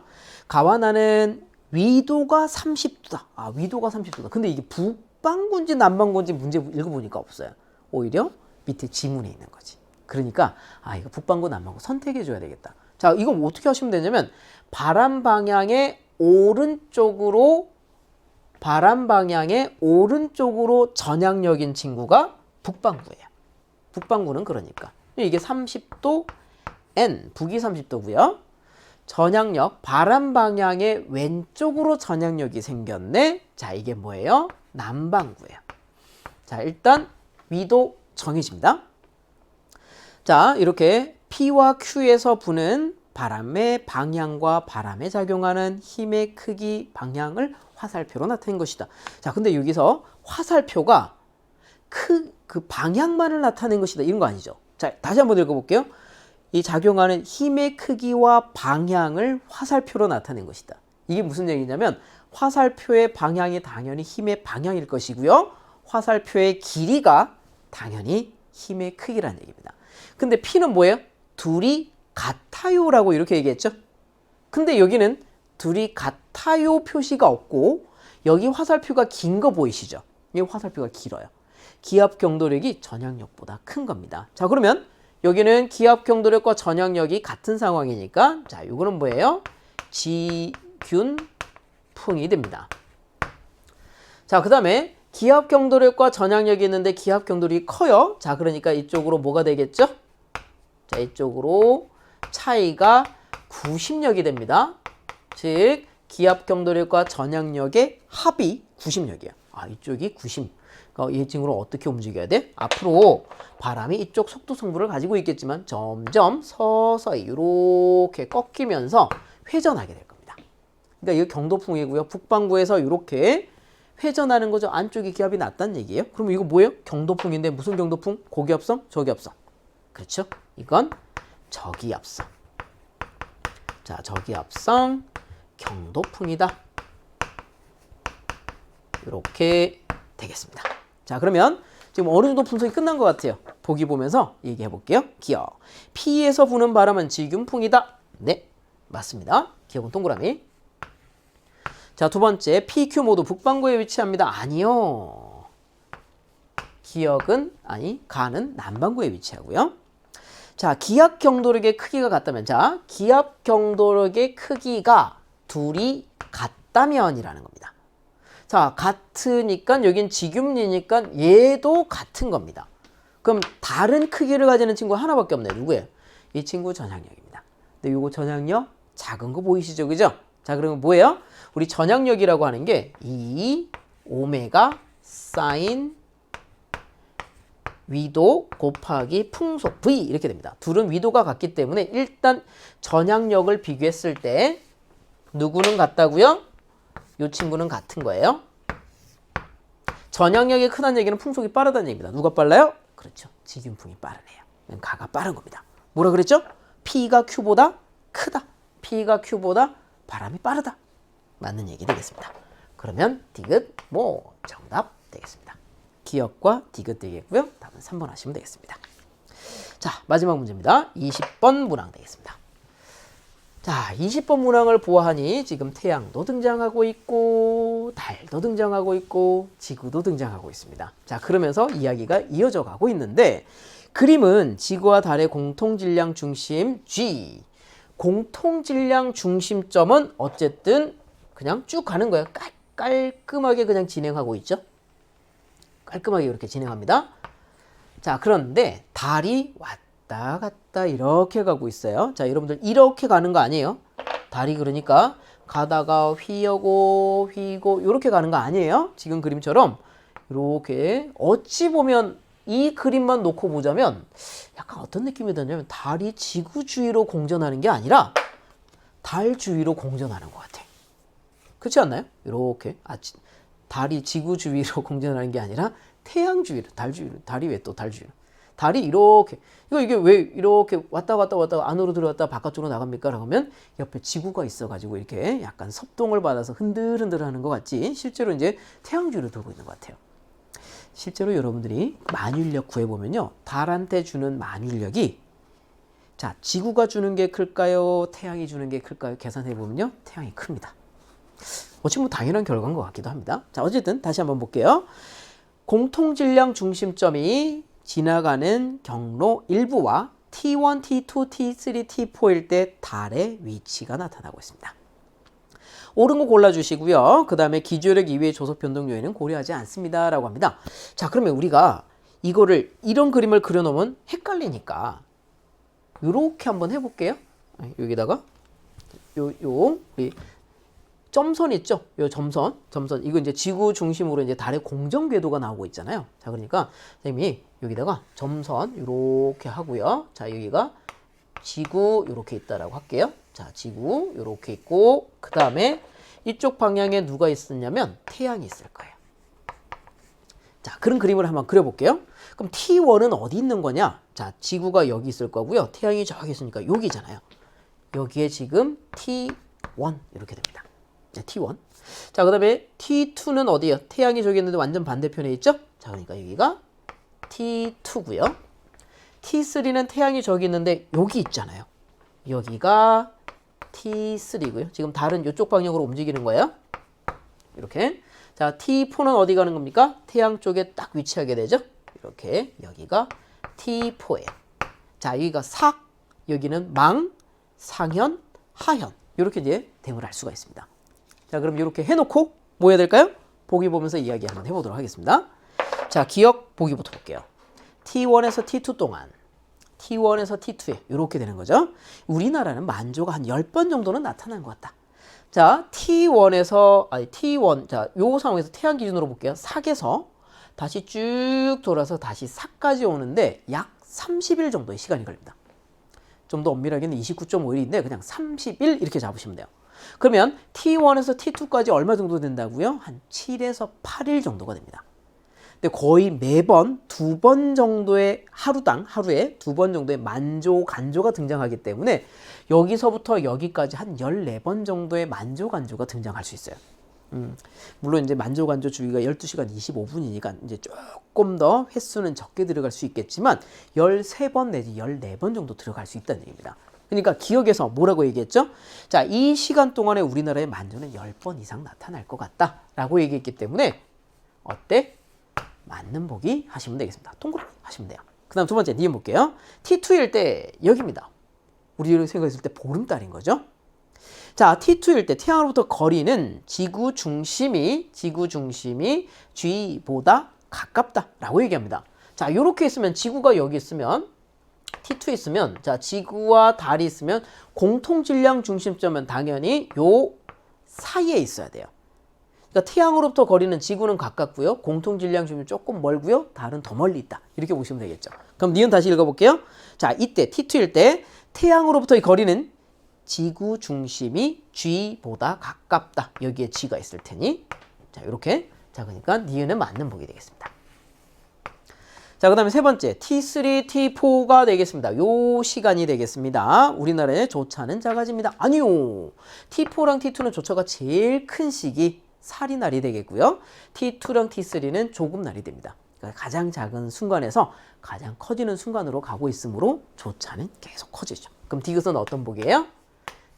가와나는 위도가 30도다. 아, 위도가 30도다. 근데 이게 북반구인지 남반구인지 문제 읽어보니까 없어요. 오히려 밑에 지문에 있는 거지. 그러니까 이거 북반구 남반구 선택해 줘야 되겠다. 자, 이거 어떻게 하시면 되냐면 바람 방향의 오른쪽으로 전향력인 친구가 북반구예요. 북반구는 그러니까 이게 30도 N, 북이 30도고요. 전향력, 바람 방향의 왼쪽으로 전향력이 생겼네. 자, 이게 뭐예요? 남반구예요. 자, 일단 위도 정해집니다. 자, 이렇게 P와 Q에서 부는 바람의 방향과 바람에 작용하는 힘의 크기, 방향을 화살표로 나타낸 것이다. 자, 근데 여기서 화살표가 그 방향만을 나타낸 것이다. 이런 거 아니죠? 자, 다시 한번 읽어볼게요. 이 작용하는 힘의 크기와 방향을 화살표로 나타낸 것이다. 이게 무슨 얘기냐면 화살표의 방향이 당연히 힘의 방향일 것이고요. 화살표의 길이가 당연히 힘의 크기라는 얘기입니다. 근데 P는 뭐예요? 둘이 같아요라고 이렇게 얘기했죠. 근데 여기는 둘이 같아요 표시가 없고 여기 화살표가 긴 거 보이시죠? 이 화살표가 길어요. 기압 경도력이 전향력보다 큰 겁니다. 자, 그러면 여기는 기압 경도력과 전향력이 같은 상황이니까 자, 이거는 뭐예요? 지균풍이 됩니다. 자, 그 다음에 기압 경도력과 전향력이 있는데 기압 경도력이 커요. 자, 그러니까 이쪽으로 뭐가 되겠죠? 자, 이쪽으로 차이가 90력이 됩니다. 즉 기압 경도력과 전향력의 합이 90력이에요. 이쪽이 90. 그러니까 이 친구를 어떻게 움직여야 돼? 앞으로 바람이 이쪽 속도 성분을 가지고 있겠지만 점점 서서히 이렇게 꺾이면서 회전하게 될 겁니다. 그러니까 이거 경도풍이고요. 북반구에서 이렇게 회전하는 거죠. 안쪽이 기압이 낮다는 얘기예요. 그럼 이거 뭐예요? 경도풍인데 무슨 경도풍? 고기압성? 저기압성. 그렇죠? 이건 저기압성. 자, 저기압성 경도풍이다. 이렇게 되겠습니다. 자, 그러면 지금 어느 정도 분석이 끝난 것 같아요. 보기 보면서 얘기해 볼게요. 기억. P에서 부는 바람은 지균풍이다. 네, 맞습니다. 기억은 동그라미. 자, 두 번째, P, Q 모두 북반구에 위치합니다. 아니요. 기억은 가는 남반구에 위치하고요. 자, 기압 경도력의 크기가 같다면, 자, 기압 경도력의 크기가 둘이 같다면이라는 겁니다. 자, 같으니까 여긴 지균이니까 얘도 같은 겁니다. 그럼 다른 크기를 가지는 친구가 하나밖에 없네요. 누구예요? 이 친구 전향력입니다. 근데 요거 전향력 작은 거 보이시죠? 그죠? 자, 그러면 뭐예요? 우리 전향력이라고 하는 게 2 오메가 사인 위도 곱하기 풍속 V 이렇게 됩니다. 둘은 위도가 같기 때문에 일단 전향력을 비교했을 때 누구는 같다고요? 이 친구는 같은 거예요. 전향력이 크다는 얘기는 풍속이 빠르다는 얘기입니다. 누가 빨라요? 그렇죠. 지균풍이 빠르네요. 가가 빠른 겁니다. 뭐라 그랬죠? P가 Q보다 크다. P가 Q보다 바람이 빠르다. 맞는 얘기 되겠습니다. 그러면 디귿 정답 되겠습니다. 기억과 디귿 되겠고요. 답은 3번 하시면 되겠습니다. 자, 마지막 문제입니다. 20번 문항 되겠습니다. 자, 20번 문항을 보아하니 지금 태양도 등장하고 있고 달도 등장하고 있고 지구도 등장하고 있습니다. 자, 그러면서 이야기가 이어져 가고 있는데 그림은 지구와 달의 공통질량 중심 G. 공통질량 중심점은 어쨌든 그냥 쭉 가는 거예요. 깔끔하게 그냥 진행하고 있죠. 깔끔하게 이렇게 진행합니다. 자, 그런데 달이 왔다 갔다 이렇게 가고 있어요. 자, 여러분들 이렇게 가는 거 아니에요? 달이 그러니까 가다가 휘고 이렇게 가는 거 아니에요? 지금 그림처럼 이렇게 어찌 보면 이 그림만 놓고 보자면 약간 어떤 느낌이 드냐면 달이 지구 주위로 공전하는 게 아니라 달 주위로 공전하는 것 같아. 그렇지 않나요? 이렇게 달이 지구 주위로 공전하는 게 아니라 태양 주위로, 달 주위로. 달이 왜 또 달 주위로? 달이 이렇게 이게 왜 이렇게 왔다 갔다 안으로 들어갔다 바깥쪽으로 나갑니까? 라고 하면 옆에 지구가 있어가지고 이렇게 약간 섭동을 받아서 흔들흔들하는 것 같지. 실제로 이제 태양 주위로 돌고 있는 것 같아요. 실제로 여러분들이 만유인력 구해보면요, 달한테 주는 만유인력이 자 지구가 주는 게 클까요? 태양이 주는 게 클까요? 계산해보면요, 태양이 큽니다. 어찌 보면 당연한 결과인 것 같기도 합니다. 자 어쨌든 다시 한번 볼게요. 공통질량 중심점이 지나가는 경로 일부와 T1, T2, T3, T4일 때 달의 위치가 나타나고 있습니다. 옳은 거 골라주시고요. 그 다음에 기조력 이외의 조속 변동 요인은 고려하지 않습니다. 라고 합니다. 자, 그러면 우리가 이거를 이런 그림을 그려놓으면 헷갈리니까 이렇게 한번 해볼게요. 여기다가 우리 점선 있죠? 요 점선. 이거 이제 지구 중심으로 이제 달의 공전 궤도가 나오고 있잖아요. 자, 그러니까 선생님이 여기다가 점선 이렇게 하고요. 자, 여기가 지구 이렇게 있다라고 할게요. 자, 지구 이렇게 있고 그 다음에 이쪽 방향에 누가 있었냐면 태양이 있을 거예요. 자, 그런 그림을 한번 그려볼게요. 그럼 T1은 어디 있는 거냐? 자, 지구가 여기 있을 거고요. 태양이 저기 있으니까 여기잖아요. 여기에 지금 T1 이렇게 됩니다. 자, T1. 자, 그 다음에 T2는 어디예요? 태양이 저기 있는데 완전 반대편에 있죠? 자, 그러니까 여기가 T2고요. T3는 태양이 저기 있는데 여기 있잖아요. 여기가 T3고요. 지금 달은 이쪽 방향으로 움직이는 거예요. 이렇게. 자, T4는 어디 가는 겁니까? 태양 쪽에 딱 위치하게 되죠. 이렇게 여기가 T4예요. 자, 여기가 삭, 여기는 망, 상현, 하현. 이렇게 이제 대응을 할 수가 있습니다. 자, 그럼 이렇게 해놓고 뭐 해야 될까요? 보기 보면서 이야기 한번 해보도록 하겠습니다. 자, 기억 보기부터 볼게요. T1에서 T2 동안 T1에서 T2에 이렇게 되는 거죠. 우리나라는 만조가 한 10번 정도는 나타난 것 같다. 자, T1, 자, 요 상황에서 태양 기준으로 볼게요. 삭에서 다시 쭉 돌아서 다시 삭까지 오는데 약 30일 정도의 시간이 걸립니다. 좀 더 엄밀하게는 29.5일인데 그냥 30일 이렇게 잡으시면 돼요. 그러면 T1에서 T2까지 얼마 정도 된다고요? 한 7에서 8일 정도가 됩니다. 근데 거의 매번 2번 정도의 하루에 2번 정도의 만조, 간조가 등장하기 때문에 여기서부터 여기까지 한 14번 정도의 만조, 간조가 등장할 수 있어요. 물론 이제 만조, 간조 주기가 12시간 25분이니까 이제 조금 더 횟수는 적게 들어갈 수 있겠지만 13번 내지 14번 정도 들어갈 수 있다는 얘기입니다. 그러니까 기억에서 뭐라고 얘기했죠? 자, 이 시간 동안에 우리나라의 만조는 10번 이상 나타날 것 같다라고 얘기했기 때문에 어때? 맞는 보기 하시면 되겠습니다. 동그라미 하시면 돼요. 그 다음 두 번째 니은 볼게요. T2일 때 여기입니다. 우리 생각했을 때 보름달인 거죠. 자, T2일 때 태양으로부터 거리는 지구 중심이 G보다 가깝다라고 얘기합니다. 자, 이렇게 있으면 지구가 여기 있으면 T2에 있으면 자, 지구와 달이 있으면 공통질량 중심점은 당연히 요 사이에 있어야 돼요. 그러니까 태양으로부터 거리는 지구는 가깝고요. 공통질량 중심은 조금 멀고요. 달은 더 멀리 있다. 이렇게 보시면 되겠죠. 그럼 니은 다시 읽어볼게요. 자, 이때 T2일 때 태양으로부터의 거리는 지구 중심이 G보다 가깝다. 여기에 G가 있을 테니 자, 이렇게. 자, 그러니까 니은은 맞는 보기 되겠습니다. 자, 그 다음에 세 번째 T3, T4가 되겠습니다. 요 시간이 되겠습니다. 우리나라의 조차는 작아집니다. 아니요. T4랑 T2는 조차가 제일 큰 시기 살이 날이 되겠고요. T2랑 T3는 조금 날이 됩니다. 그러니까 가장 작은 순간에서 가장 커지는 순간으로 가고 있으므로 조차는 계속 커지죠. 그럼 디귿은 어떤 보기예요?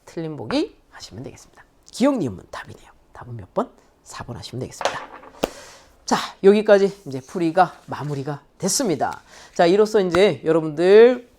틀린 보기 하시면 되겠습니다. 기억 니은은 답이네요. 답은 몇 번? 4번 하시면 되겠습니다. 자, 여기까지 이제 풀이가 마무리가 됐습니다. 자, 이로써 이제 여러분들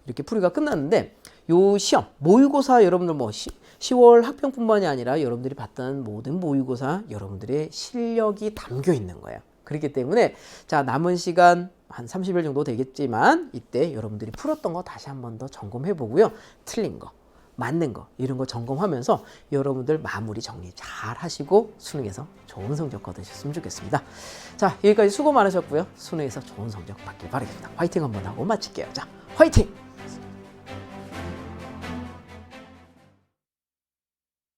이렇게 풀이가 끝났는데 요 시험 모의고사 여러분들 10월 학평뿐만이 아니라 여러분들이 봤던 모든 모의고사 여러분들의 실력이 담겨 있는 거예요. 그렇기 때문에 자, 남은 시간 한 30일 정도 되겠지만 이때 여러분들이 풀었던 거 다시 한 번 더 점검해 보고요. 틀린 거, 맞는 거 이런 거 점검하면서 여러분들 마무리 정리 잘 하시고 수능에서 좋은 성적 거두셨으면 좋겠습니다. 자, 여기까지 수고 많으셨고요. 수능에서 좋은 성적 받길 바라겠습니다. 화이팅 한번 하고 마칠게요. 자, 화이팅!